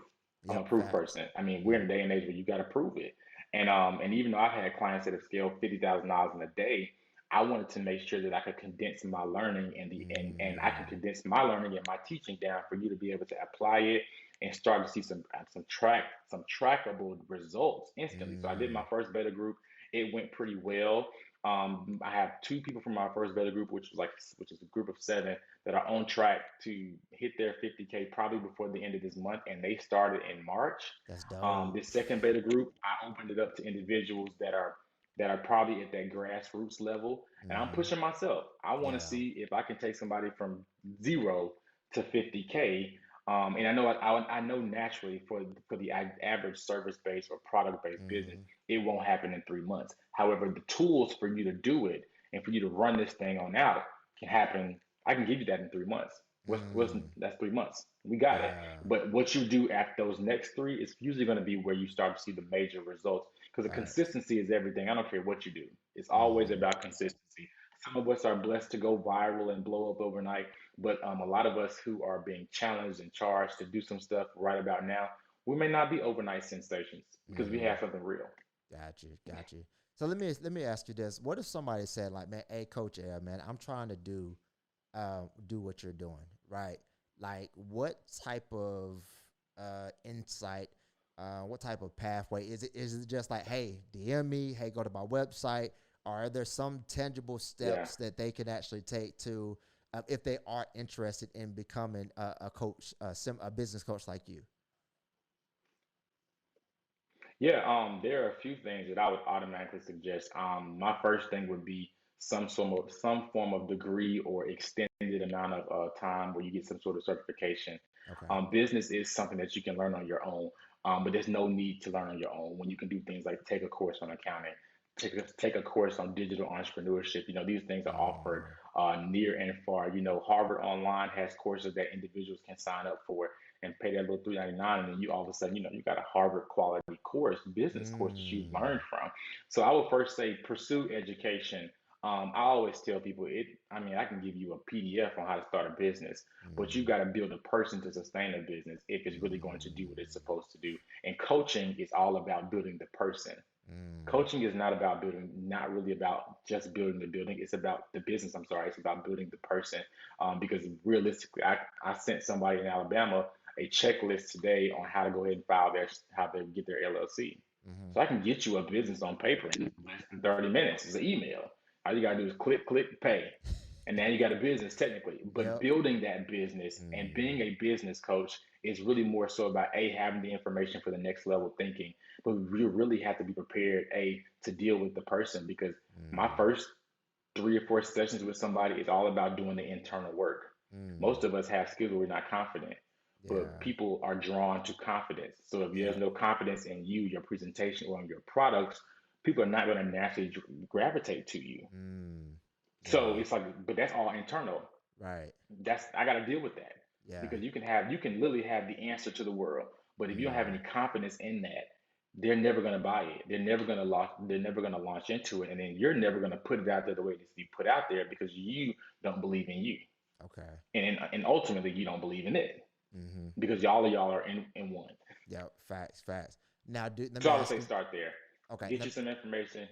I'm a Yep. proof Facts. person. I mean, we're in Yep. a day and age where you got to prove it. And even though I've had clients that have scaled $50,000 in a day, I wanted to make sure that I could condense my learning and I can Mm. condense my learning and my teaching down for you to be able to apply it and start to see some trackable results instantly. So I did Mm. my first beta group. It went pretty well. I have two people from my first beta group, which is a group of seven that are on track to hit their 50K probably before the end of this month, and they started in March. That's dope. This second beta group, I opened it up to individuals that are probably at that grassroots level, and I'm Mm-hmm. pushing myself. I want to Yeah. see if I can take somebody from zero to 50K. And I know naturally for the average service based or product based business, Mm-hmm. it won't happen in 3 months. However, the tools for you to do it and for you to run this thing on out can happen. I can give you that in 3 months. What's Mm. that's 3 months. We got it. Yeah. But what you do after those next three is usually going to be where you start to see the major results because the Facts. consistency is everything. I don't care what you do. It's always Mm-hmm. about consistency. Some of us are blessed to go viral and blow up overnight, but a lot of us who are being challenged and charged to do some stuff right about now, we may not be overnight sensations because we Mm. have something real. Got you. Got you. So let me ask you this: what if somebody said like, "Man, hey, Coach Air, man, I'm trying to do what you're doing, right? Like, what type of insight, what type of pathway is it? Is it just like, hey, DM me, hey, go to my website? Or are there some tangible Yeah. steps that they can actually take to, if they are interested in becoming a coach, a business coach like you? Yeah, there are a few things that I would automatically suggest. My first thing would be some form of degree or extended amount of time where you get some sort of certification. Okay. Business is something that you can learn on your own, but there's no need to learn on your own when you can do things like take a course on accounting, take a course on digital entrepreneurship. These things are offered Mm, near and far. Harvard Online has courses that individuals can sign up for and pay that little 3.99, and then you all of a sudden, you got a Harvard quality course, business course that you've mm, learned from. So I would first say pursue education. I always tell people I mean, I can give you a PDF on how to start a business, but you mm, got to build a person to sustain a business if it's really going to do what it's mm, supposed to do. And coaching is all about building the person. Mm. Coaching is not about building, not really about just building the building. It's about the business. I'm sorry. It's about building the person. Because realistically, I sent somebody in Alabama a checklist today on how to go ahead and how they get their LLC. Mm-hmm. So I can get you a business on paper in less than 30 minutes. It's an email. All you gotta do is click, click, pay. And now you got a business technically. But Yep. building that business and being Mm. a business coach is really more so about having the information for the next level thinking, but we really have to be prepared to deal with the person, because my Mm. first 3 or 4 sessions with somebody is all about doing the internal work. Mm. Most of us have skills where we're not confident, but Yeah. people are drawn to confidence. So if there's Yep. no confidence in you, your presentation, or in your products, people are not going to naturally gravitate to you. Mm. So Yeah. it's like, but that's all internal. Right. That's I got to deal with that, Yeah. because you can literally have the answer to the world, but if you don't have any Mm. confidence in that, they're never going to buy it. They're never going to launch into it, and then you're never going to put it out there the way it needs to be put out there, because you don't believe in you, Okay. and ultimately you don't believe in it, Mm-hmm. because y'all are in one. Yep. Facts. Facts. Now, let So me I would ask say you. start there. Okay. Get you some information,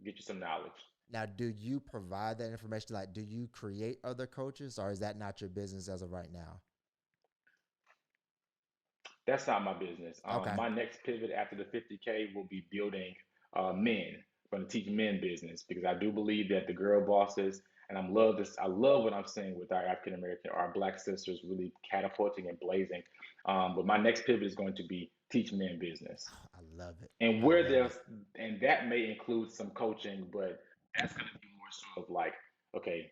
get you some knowledge. Now, do you provide that information? Like, do you create other coaches, or is that not your business as of right now? That's not my business. Okay. My next pivot after the 50K will be building men. I'm going to teach men business, because I do believe that the girl bosses, and I love this. I love what I'm seeing with our African American, our Black sisters, really catapulting and blazing. But my next pivot is going to be teach men business, Oh, I love it. and I where love there's, it. and that may include some coaching, but that's going to be more sort of like, okay,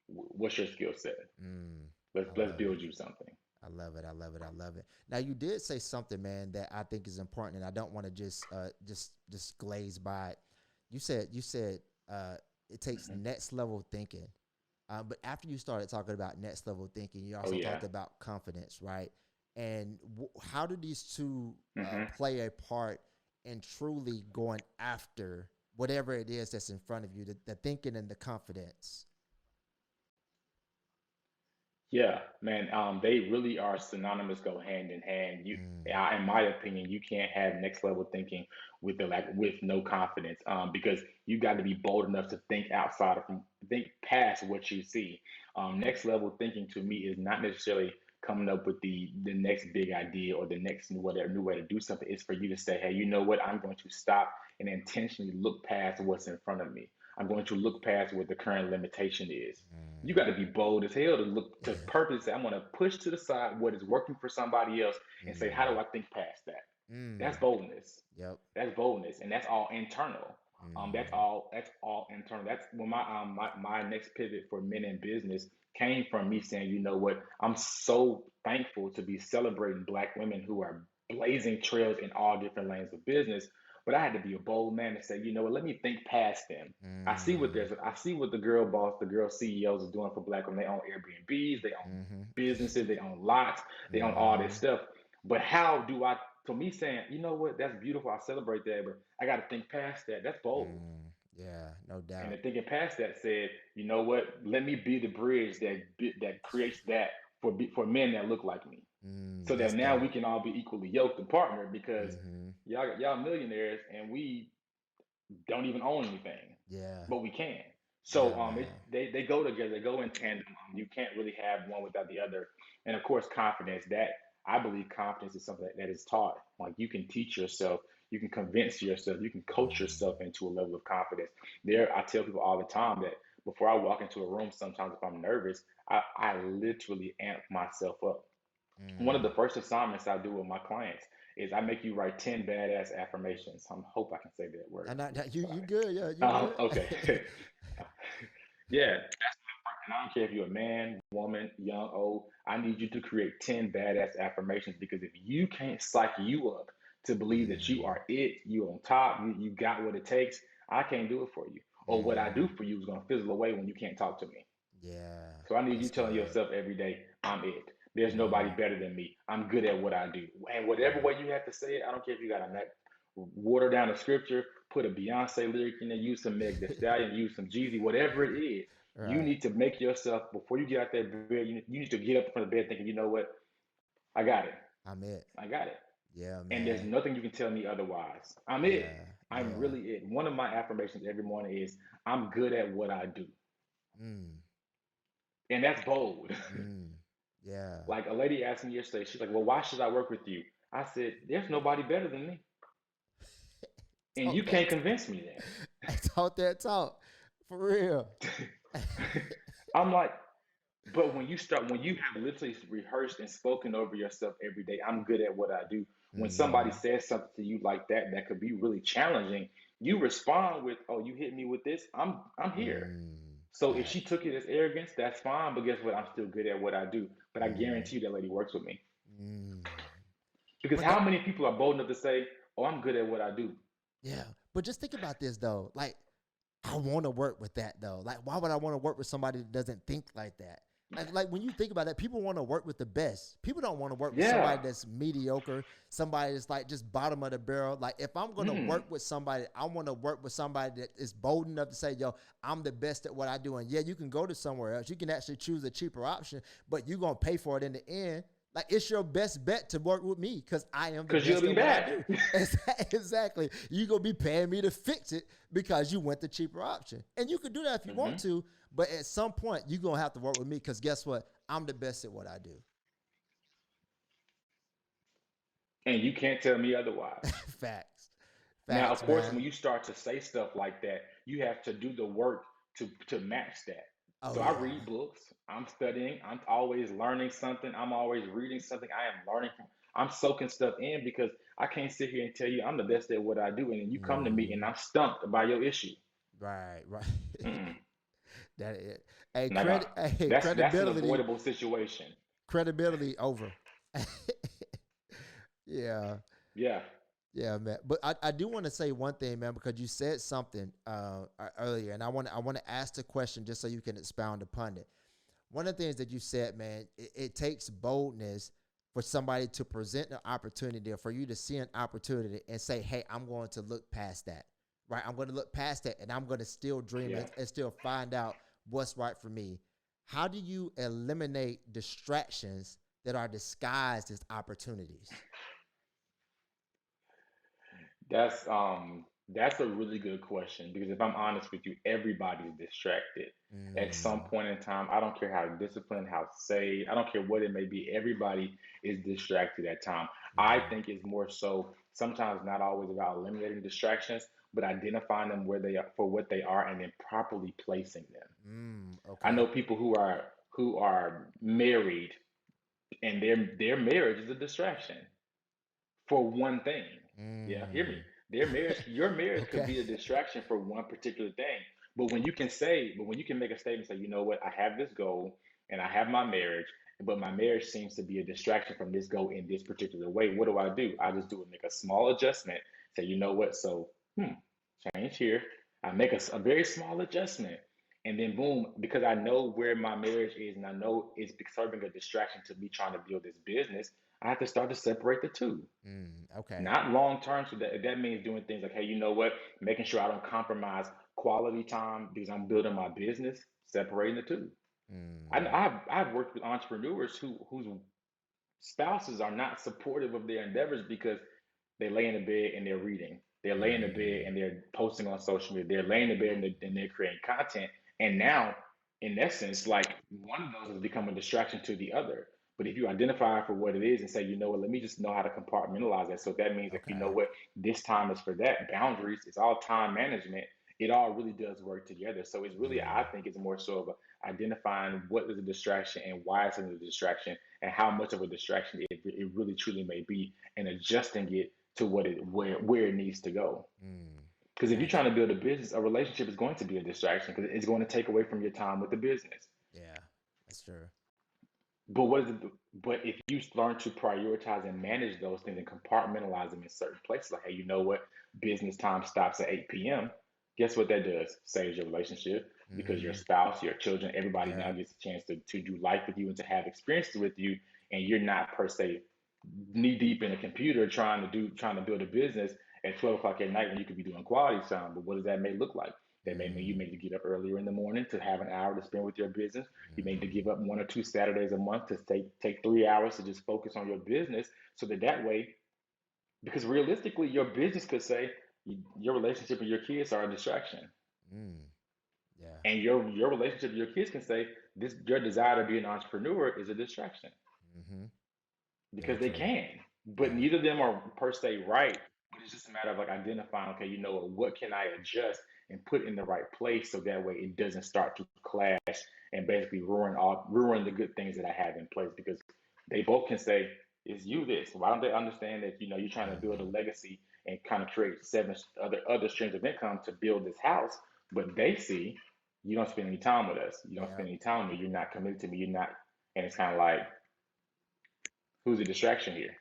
what's your skill set? Mm, I Let's love it. build you something. I love it. I love it. I love it. Now you did say something, man, that I think is important, and I don't want to just glaze by it. You said uh, it takes Hmm. next level thinking. But after you started talking about next level thinking, you Oh also yeah. talked about confidence, right? And how do these two Hmm. play a part in truly going after whatever it is that's in front of you, the thinking and the confidence? Yeah, man, they really are synonymous, go hand in hand. Mm, In my opinion, you can't have next level thinking with no confidence, because you got to be bold enough to think past what you see. Next level thinking to me is not necessarily coming up with the next big idea or the next new way to do something. It's for you to say, hey, you know what? I'm going to stop and intentionally look past what's in front of me. I'm going to look past what the current limitation is. You got mm, to be bold as hell to look to purpose. Say, I'm going to push to the side what is working for somebody else and say, how do mm, I think past that? That's mm. boldness. Yep. That's boldness, and that's all internal. Mm, That's all internal. That's when my next pivot for men in business came from me saying, you know what, I'm so thankful to be celebrating Black women who are blazing trails in all different lanes of business. But I had to be a bold man to say, you know what, let me think past them. mm, I see what the girl boss, the girl CEOs are doing for Black women. They own Airbnbs, they own mm-hmm, businesses, they own lots, they own all this mm-hmm, stuff. But how do I? So me saying, you know what, that's beautiful. I celebrate that, but I got to think past that. That's bold. mm. Yeah, no And the doubt. thinking past that said, you know what, let me be the bridge that creates that for men that look like me, Mm, so that that's now we dope. can all be equally yoked and partnered, because Mm-hmm. y'all millionaires and we don't even own anything, Yeah, but we can. So yeah, man. they go together, they go in tandem. You can't really have one without the other. And of course, confidence. That I believe confidence is something that is taught. Like you can teach yourself, you can convince yourself, you can coach yourself Mm, into a level of confidence. I tell people all the time that before I walk into a room, sometimes if I'm nervous, I literally amp myself up. One of the mm. first assignments I do with my clients is I make you write 10 badass affirmations. I hope I can say that word And on that, here. you Sorry. good? Yeah, you good. Okay. Yeah. And I don't care if you're a man, woman, young, old. I need you to create 10 badass affirmations, because if you can't psych you up to believe that you Mm, are it, you on top, you got what it takes, I can't do it for you. Or what I do mm. for you is going to fizzle away when you can't talk to me. Yeah, So I need you that's telling good. yourself every day, I'm it. There's nobody Mm, better than me. I'm good at what I do. And whatever mm. way you have to say it, I don't care if you got to water down the scripture, put a Beyonce lyric in there, use some Meg Thee Stallion, use some Jeezy, whatever it is. You Right. need to make yourself, before you get out that bed, you need to get up from the bed thinking, you know what? I got it. I'm it. I got it. Yeah, And there's man. nothing you can tell me otherwise. I'm it. Yeah. I'm Yeah. really it. One of my affirmations every morning is I'm good at what I do. Mm. And that's bold. Mm. Yeah. Like a lady asked me yesterday, she's like, "Well, why should I work with you?" I said, "There's nobody better than me. And you Talk can't that. convince me Talk that talk. For real. that." I'm like, but when you have literally rehearsed and spoken over yourself every day, I'm good at what I do. When somebody Mm. says something to you like that, that could be really challenging, you respond with, "Oh, you hit me with this. I'm here." Mm. So if she Facts. took it as arrogance, that's fine. But guess what? I'm still good at what I do. But I Mm. guarantee you that lady works with me Mm. because But how that, many people are bold enough to say, "Oh, I'm good at what I do"? yeah. But just think about this though. Like, I want to work with that though. Like, why would I want to work with somebody that doesn't think like that? Like when you think about it, people want to work with the best. People don't want to work with Yeah. somebody that's mediocre, somebody that's like just bottom of the barrel. Like if I'm gonna Mm. work with somebody, I want to work with somebody that is bold enough to say, "Yo, I'm the best at what I do." And yeah, you can go to somewhere else. You can actually choose a cheaper option, but you're gonna pay for it in the end. Like it's your best bet to work with me because I am the Because you'll best be at what I back. do. Exactly. You gonna be paying me to fix it because you went the cheaper option. And you could do that if you want Hmm. to, but at some point you're gonna have to work with me because guess what? I'm the best at what I do. And you can't tell me otherwise. Facts. Now, Facts, of course, man. when you start to say stuff like that, you have to do the work to match that. Oh So I yeah. read books, I'm studying, I'm always learning something, I'm always reading something, I am learning from, I'm soaking stuff in because I can't sit here and tell you I'm the best at what I do, and then you come to me and Mm, I'm stumped by your issue. right, right. Mm-mm. That is, hey, And I got hey, that's an credibility, avoidable situation. credibility over. Yeah. Yeah. Yeah, man. But I do want to say one thing, man, because you said something earlier, and I want to ask the question just so you can expound upon it. One of the things that you said, man, it takes boldness for somebody to present an opportunity or for you to see an opportunity and say, "Hey, I'm going to look past that." Right? I'm going to look past that, and I'm going to still dream Yeah. and still find out what's right for me. How do you eliminate distractions that are disguised as opportunities? That's a really good question because if I'm honest with you, everybody's distracted at some Mm, point in time. I don't care how disciplined, how saved, I don't care what it may be. Everybody is distracted at time. I mm, think it's more so sometimes not always about eliminating distractions, but identifying them where they are for what they are and then properly placing them. I okay. know people who are married and their marriage is a distraction for one thing. Yeah, hear me. Mm. Your marriage could Okay. be a distraction for one particular thing. But when you can make a statement, say, you know what, I have this goal and I have my marriage, but my marriage seems to be a distraction from this goal in this particular way. What do? I just do it, make a small adjustment. Say, you know what, so change here. I make a very small adjustment. And then boom, because I know where my marriage is and I know it's serving a distraction to me trying to build this business, I have to start to separate the two. Okay. Not long term. So that means doing things like, hey, you know what? Making sure I don't compromise quality time because I'm building my business, separating the two. Mm, I've worked with entrepreneurs whose spouses are not supportive of their endeavors because they lay in the bed and they're reading. They're laying in the bed mm, and they're posting on social media. They're laying in the bed and they're creating content. And now, in essence, like one of those has become a distraction to the other. But if you identify for what it is and say, you know what, let me just know how to compartmentalize that. So that means if you know okay. what, this time is for that, boundaries, it's all time management. It all really does work together. So it's really, I Mm, think it's more so of identifying what is a distraction and why it's a distraction and how much of a distraction it really truly may be and adjusting it to what it where it needs to go. mm, Because if you're got trying you. to build a business, a relationship is going to be a distraction because it's going to take away from your time with the business. Yeah, that's true. But what is it? But if you learn to prioritize and manage those things and compartmentalize them in certain places, like hey, you know what, business time stops at 8 p.m. Guess what that does? Saves your relationship because your Mm-hmm. spouse, your children, everybody now Yeah. gets a chance to do life with you and to have experiences with you, and you're not per se knee deep in a computer trying to build a business at 12 o'clock at night when you could be doing quality time. But what does that may look like? That may mean you Mm, may need to get up earlier in the morning to have an hour to spend with your business. You may need to mm, give up 1 or 2 Saturdays a month to take 3 hours to just focus on your business so that way Because realistically, your business could say your relationship with your kids are a distraction, Mm, yeah. and your relationship with your kids can say this your desire to be an entrepreneur is a distraction Mm-hmm. Very because they true. can. But Yeah. neither of them are per se right. But it's just a matter of like identifying, okay, you know what can I adjust and put in the right place so that way it doesn't start to clash and basically ruin the good things that I have in place because they both can say, is you this? Why don't they understand that you're trying to build a Mm-hmm. legacy and kind of create seven other streams of income to build this house, but they see you don't spend any time with us. You don't Yeah. spend any time with me. You're not committed to me. You're not, and it's kind of like, who's the distraction here?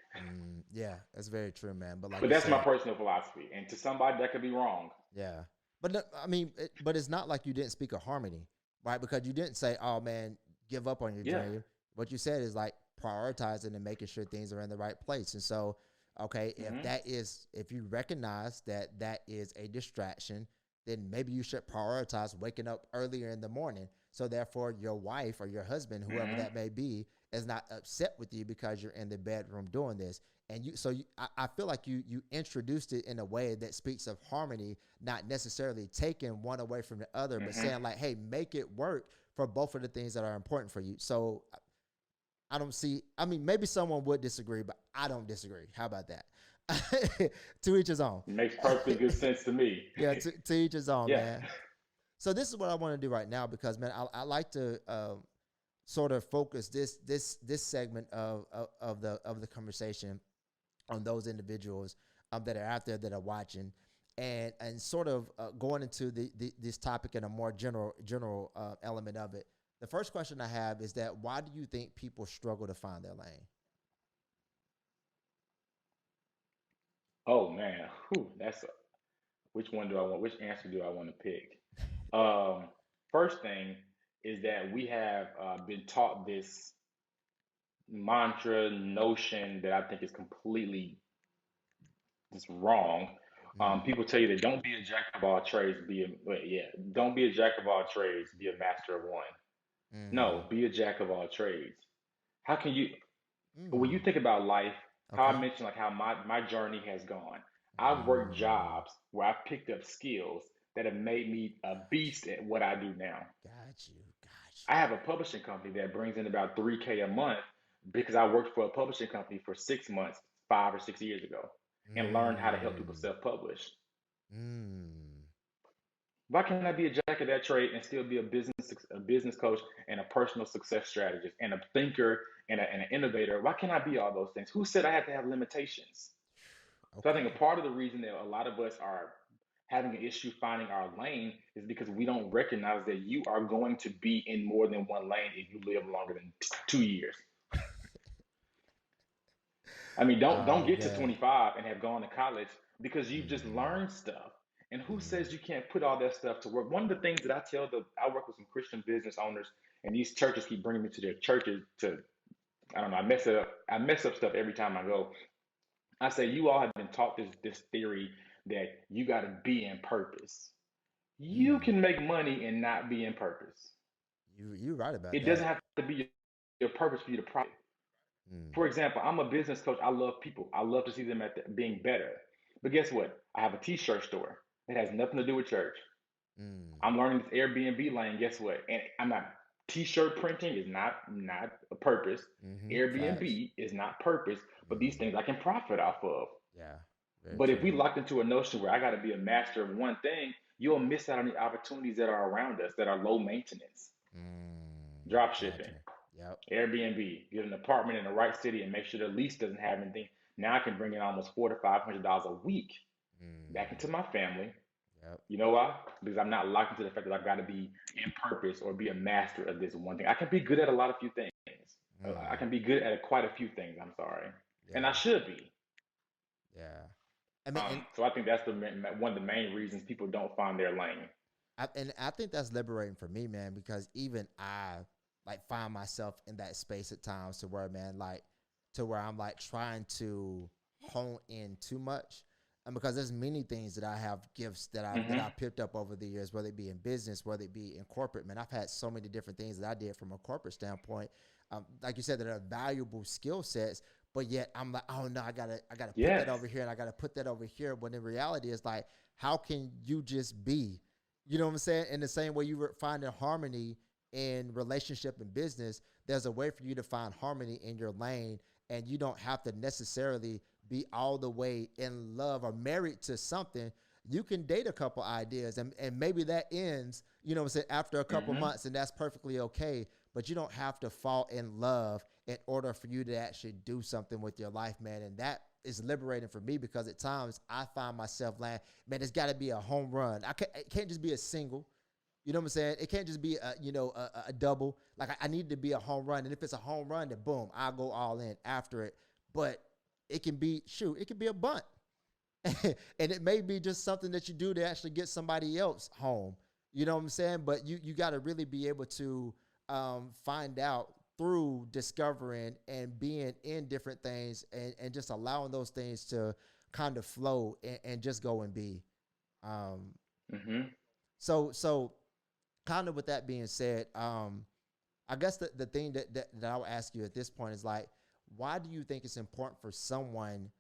Yeah, that's very true, man. But like But you that's my said, personal philosophy, and to somebody that could be wrong. yeah. But no, I mean, but it's not like you didn't speak of harmony, right? Because you didn't say, "Oh man, give up on your Yeah. dream." What you said is like prioritizing and making sure things are in the right place. And so, okay, Hmm. if you recognize that that is a distraction, then maybe you should prioritize waking up earlier in the morning. So therefore, your wife or your husband, whoever Hmm. that may be, is not upset with you because you're in the bedroom doing this. And I feel like you introduced it in a way that speaks of harmony, not necessarily taking one away from the other, but Hmm. saying like, hey, make it work for both of the things that are important for you. So I don't see, I mean, maybe someone would disagree, but I don't disagree. How about that? To each his own. Makes perfectly good sense to me. Yeah, to each his own, Yeah. man. So this is what I want to do right now because, man, I like to sort of focus this segment of the conversation on those individuals that are out there that are watching, and sort of going into this topic in a more general element of it. The first question I have is that why do you think people struggle to find their lane? Oh man. Whew, which one do I want? Which answer do I want to pick? Um, First thing is that we have been taught this mantra notion that I think is completely just wrong. Mm, People tell you that don't be a jack of all trades, don't be a jack of all trades, be a master of one. No, mm, be a jack of all trades. How can you, when you mm. think about life, how I Okay. mentioned like how my journey has gone. I've worked Mm, jobs where I've picked up skills that have made me a beast at what I do now. got you. Got I have a publishing company that brings in about 3K a month because I worked for a publishing company for 6 months, 5 or 6 years ago, you. and learned how to help people self-publish. Mm. Why can't I be a jack of that trade and still be a business coach and a personal success strategist and a thinker and an innovator? Why can't I be all those things? Who said I have to have limitations? So I think a Okay. part of the reason that a lot of us are having an issue finding our lane is because we don't recognize that you are going to be in more than one lane if you live longer than 2 years. I mean, don't Oh get to man. 25 and have gone to college because you've just Mm, learned stuff. And who mm, says you can't put all that stuff to work? One of the things that I work with some Christian business owners, and these churches keep bringing me to their churches to, I don't know, I mess up stuff every time I go. I say, you all have been taught this theory that you got to be in purpose. You mm. can make money and not be in purpose. You right about It doesn't that. have to be your purpose for you to profit. Mm, For example, I'm a business coach. I love people. I love to see them being better. But guess what? I have a t-shirt store. It has nothing to do with church. mm. I'm learning this Airbnb lane. Guess what? And I'm not t-shirt printing is not a purpose. Mm-hmm. Facts. Airbnb is not purpose, but these Mm. things I can profit off of. Yeah. Very But if we true. locked into a notion where I got to be a master of one thing, you'll miss out on the opportunities that are around us that are low maintenance. Drop shipping, Gotcha. Yep. Airbnb, get an apartment in the right city and make sure the lease doesn't have anything. Now I can bring in almost $400 to $500 a week back into Mm. my family. Yep. You know why? Because I'm not locked into the fact that I've got to be in purpose or be a master of this one thing. I can be good at a lot of few things. I Mm. can be good at quite a few things. I'm sorry, and I Yeah. should be. Yeah. I mean, So I think that's one of the main reasons people don't find their lane. and I think that's liberating for me, man, because even I like find myself in that space at times to where, man, like to where I'm like trying to hone in too much. And because there's many things that I have gifts that Hmm. I picked up over the years, whether it be in business, whether it be in corporate, man, I've had so many different things that I did from a corporate standpoint. Like you said, that are valuable skill sets, but yet I'm like, oh no, I gotta put that Yes. over here and I gotta put that over here. When in reality, it's like, how can you just be? You know what I'm saying? In the same way you were finding harmony in relationship and business, there's a way for you to find harmony in your lane, and you don't have to necessarily be all the way in love or married to something. You can date a couple ideas, and maybe that ends, you know what I'm saying, after a couple Hmm. months, and that's perfectly okay. But you don't have to fall in love in order for you to actually do something with your life, man. And that is liberating for me, because at times I find myself like, man, it's got to be a home run. It can't just be a single. You know what I'm saying? It can't just be a double. Like I need to be a home run, and if it's a home run, then boom, I'll go all in after it. But it can be, shoot, it can be a bunt, and it may be just something that you do to actually get somebody else home. You know what I'm saying? But you got to really be able to find out through discovering and being in different things, and just allowing those things to kind of flow, and just go and be. Um, Hmm. so kind of with that being said, I guess the thing that I would ask you at this point is like, why do you think it's important for someone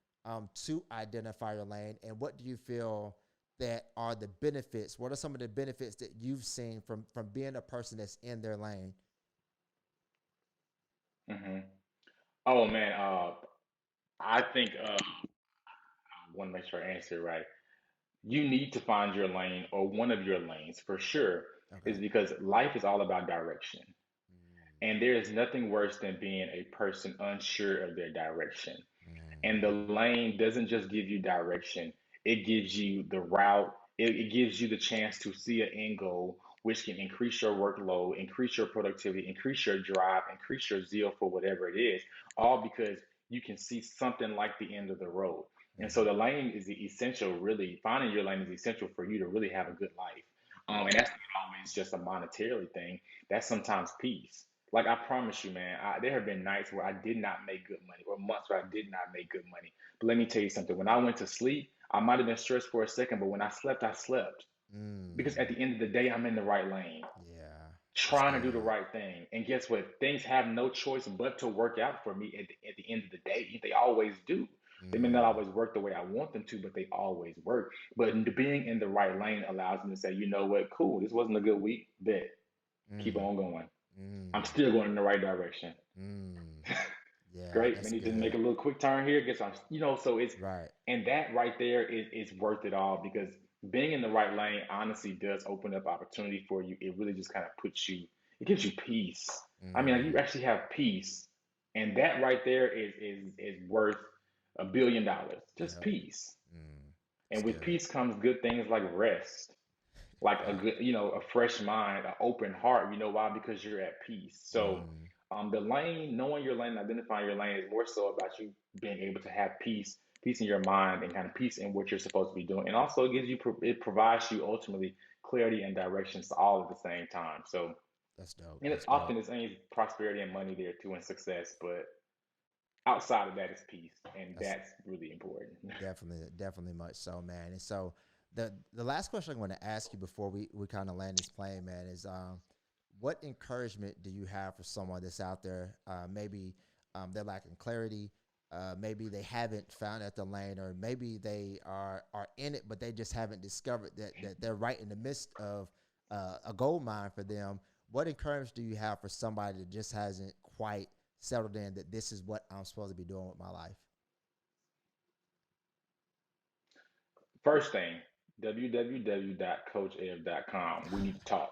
to identify your lane, and what do you feel that are the benefits? What are some of the benefits that you've seen from being a person that's in their lane? Hmm. Oh man, I think I want to make sure I answer it right. You need to find your lane or one of your lanes for sure, is Okay. because life is all about direction. Mm, And there is nothing worse than being a person unsure of their direction. And the mm, lane doesn't just give you direction, it gives you the route, it gives you the chance to see an end goal, which can increase your workload, increase your productivity, increase your drive, increase your zeal for whatever it is, all because you can see something like the end of the road. And so mm, the lane is the essential, really, finding your lane is essential for you to really have a good life. And that's not always just a monetarily thing, that's sometimes peace. Like I promise you, man, there have been nights where I did not make good money, or months where I did not make good money. But let me tell you something. When I went to sleep, I might have been stressed for a second, but when I slept, I slept. Because at mm. the end of the day, I'm in the right lane, Yeah, that's trying to do the good. right thing. And guess what? Things have no choice but to work out for me at the end of the day. They always do. They may not Mm, always work the way I want them to, but they always work. But being in the right lane allows me to say, you know what, cool, this wasn't a good week, bet, keep mm, on going. I'm mm, still going in the right direction. mm. Yeah, Great. We that's need to make good. a little quick turn here. Get some, so it's, Right. and that right there is worth it all, because being in the right lane honestly does open up opportunity for you. It really just kind of puts you, it gives you peace. I mean, like you Mm, actually have peace, and that right there is worth $1 billion. Just yep. peace. Mm, And it's with good. peace comes good things like rest, like a Fact. good, a fresh mind, an open heart. You know why? Because you're at peace. So, Mm, the lane, knowing your lane, identifying your lane, is more so about you being able to have peace, peace in your mind, and kind of peace in what you're supposed to be doing. And also, it gives you, it provides you ultimately clarity and directions all at the same time. So, that's dope. and it's That's often dope. it's only prosperity and money there too, and success, but outside of that is peace, and That's that's really important. definitely much so, man. And so the last question I want to ask you before we kind of land this plane, man, is what encouragement do you have for someone that's out there? Maybe they're lacking clarity. Maybe they haven't found out the lane, or maybe they are in it, but they just haven't discovered that they're right in the midst of a gold mine for them. What encouragement do you have for somebody that just hasn't quite settled in that this is what I'm supposed to be doing with my life? First thing, www.coachev.com. We need to talk.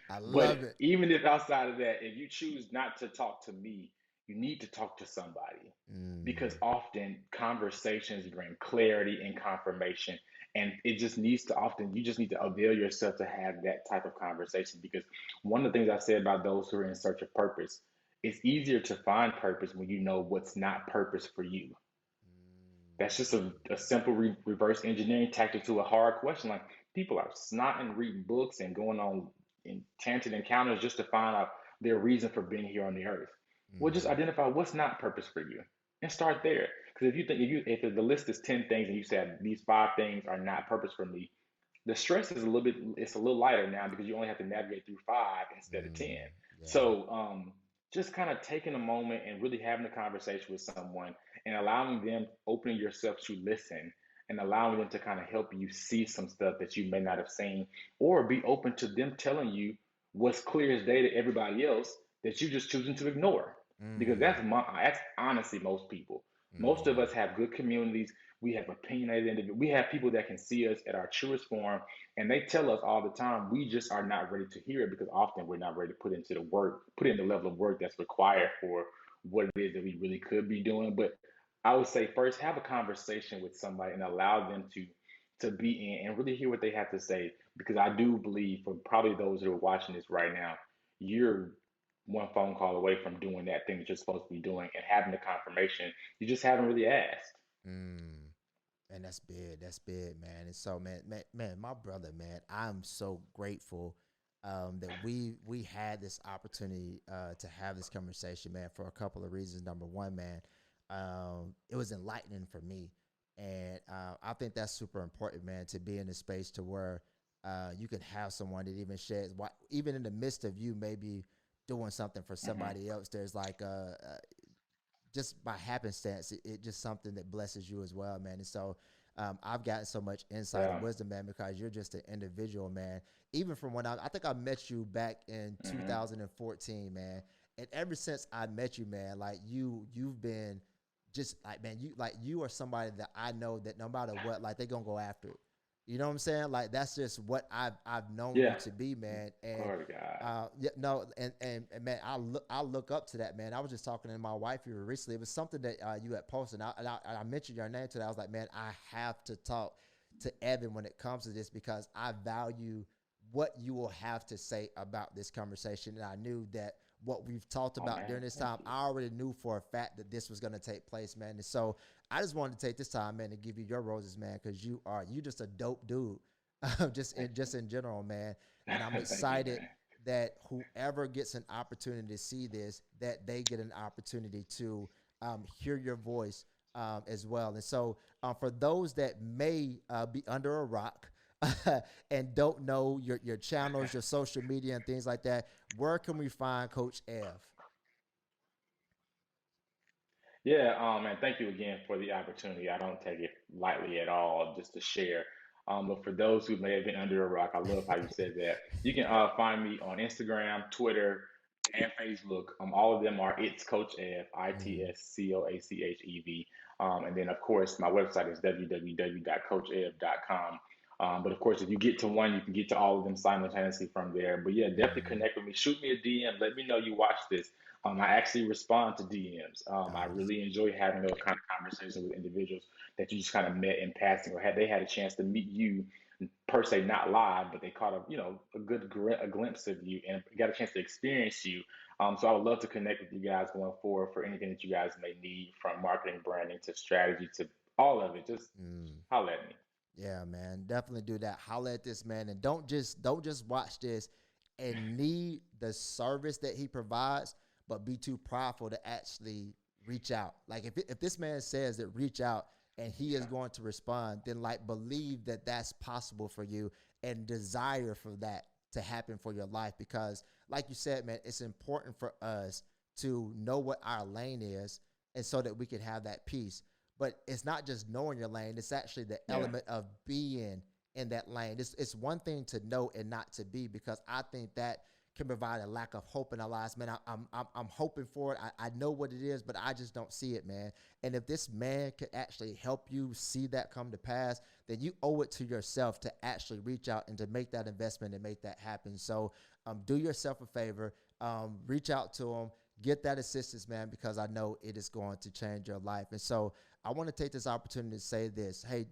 I But love it. even if outside of that, if you choose not to talk to me, you need to talk to somebody, because Mm, often conversations bring clarity and confirmation. And it just needs to often, you just need to avail yourself to have that type of conversation. Because one of the things I said about those who are in search of purpose, it's easier to find purpose when you know what's not purpose for you. That's just a simple reverse engineering tactic to a hard question. Like people are snotting, reading books, and going on in tangent encounters just to find out their reason for being here on the earth. Well, just mm, identify what's not purpose for you and start there. Because if you think if the list is 10 things and you said these 5 things are not purpose for me, the stress is a little bit, it's a little lighter now because you only have to navigate through five instead of 10. mm, yeah. So just kind of taking a moment and really having a conversation with someone and allowing them, opening yourself to listen and allowing them to kind of help you see some stuff that you may not have seen, or be open to them telling you what's clear as day to everybody else that you just choosing to ignore. Because Mm, that's honestly most people. Most of mm-hmm, us have good communities. We have opinionated individuals. We have people that can see us at our truest form, and they tell us all the time. We just are not ready to hear it because often we're not ready to put into the work, put in the level of work that's required for what it is that we really could be doing. But I would say first have a conversation with somebody and allow them to be in and really hear what they have to say. Because I do believe for probably those who are watching this right now, you're one phone call away from doing that thing that you're supposed to be doing and having the confirmation. You just haven't really asked. mm. And that's big. That's big, man. And so, man, my brother, man, I'm so grateful that we had this opportunity to have this conversation, man, for a couple of reasons. Number one, man, it was enlightening for me, and I think that's super important, man, to be in a space to where you can have someone that even shares, even in the midst of you maybe doing something for Hmm. somebody else. There's like just by happenstance, it just something that blesses you as well, man. And so I've gotten so much insight and Yeah. wisdom, man, because you're just an individual, man. Even from when I think I met you back in Hmm. 2014, man. And ever since I met you, man, like you've been just like, man, you are somebody that I know that no matter what, like they're gonna go after it. You know what I'm saying? Like that's just what I've known you Yeah. to be, man. And Glory to God. yeah, no, and man, I look up to that, man. I was just talking to my wife here recently. It was something that you had posted, and I mentioned your name today. I was like, man, I have to talk to Evan when it comes to this because I value what you will have to say about this conversation. And I knew that what we've talked Oh about man, during this thank time, you. I already knew for a fact that this was going to take place, man. And so I just wanted to take this time, man, to give you your roses, man, because you just a dope dude, Thank just in general, man. And I'm you. Thank you, excited man. that whoever gets an opportunity to see this, that they get an opportunity to hear your voice as well. And so, for those that may be under a rock and don't know your channels, your social media, and things like that, where can we find Coach Ev? Yeah, and thank you again for the opportunity. I don't take it lightly at all, just to share. But for those who may have been under a rock, I love how you said that. You can find me on Instagram, Twitter, and Facebook. All of them are It's Coach Ev, Mm, ITSCOACHEV. And then, of course, my website is www.coachev.com. But of course, if you get to one, you can get to all of them simultaneously from there. But yeah, definitely mm, connect with me. Shoot me a DM. Let me know you watch this. I actually respond to DMs. I nice. really enjoy having those kind of conversations with individuals that you just kind of met in passing, or had they had a chance to meet you per se, not live, but they caught a good a glimpse of you and got a chance to experience you. So I would love to connect with you guys going forward for anything that you guys may need, from marketing, branding to strategy to all of it. Just Mm. holler at me. Yeah, man, definitely do that. Holla at this man, and don't just watch this and need the service that he provides, but be too prideful to actually reach out. Like if this man says that reach out and he is going to respond, then like believe that that's possible for you and desire for that to happen for your life. Because like you said, man, it's important for us to know what our lane is, and so that we can have that peace. But it's not just knowing your lane, it's actually the Yeah, element of being in that lane. It's one thing to know and not to be, because I think that can provide a lack of hope in our lives, man. I'm hoping for it. I know what it is, but I just don't see it, man. And if this man could actually help you see that come to pass, then you owe it to yourself to actually reach out and to make that investment and make that happen. So do yourself a favor, reach out to him, get that assistance, man, because I know it is going to change your life. And so I want to take this opportunity to say this. Hey,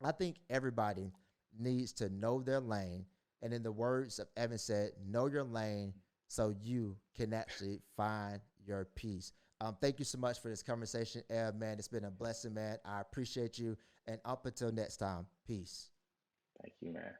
I think everybody needs to know their lane. And in the words of Evan said, know your lane so you can actually find your peace. Thank you so much for this conversation, Ev, man. It's been a blessing, man. I appreciate you. And up until next time, peace. thank you, man.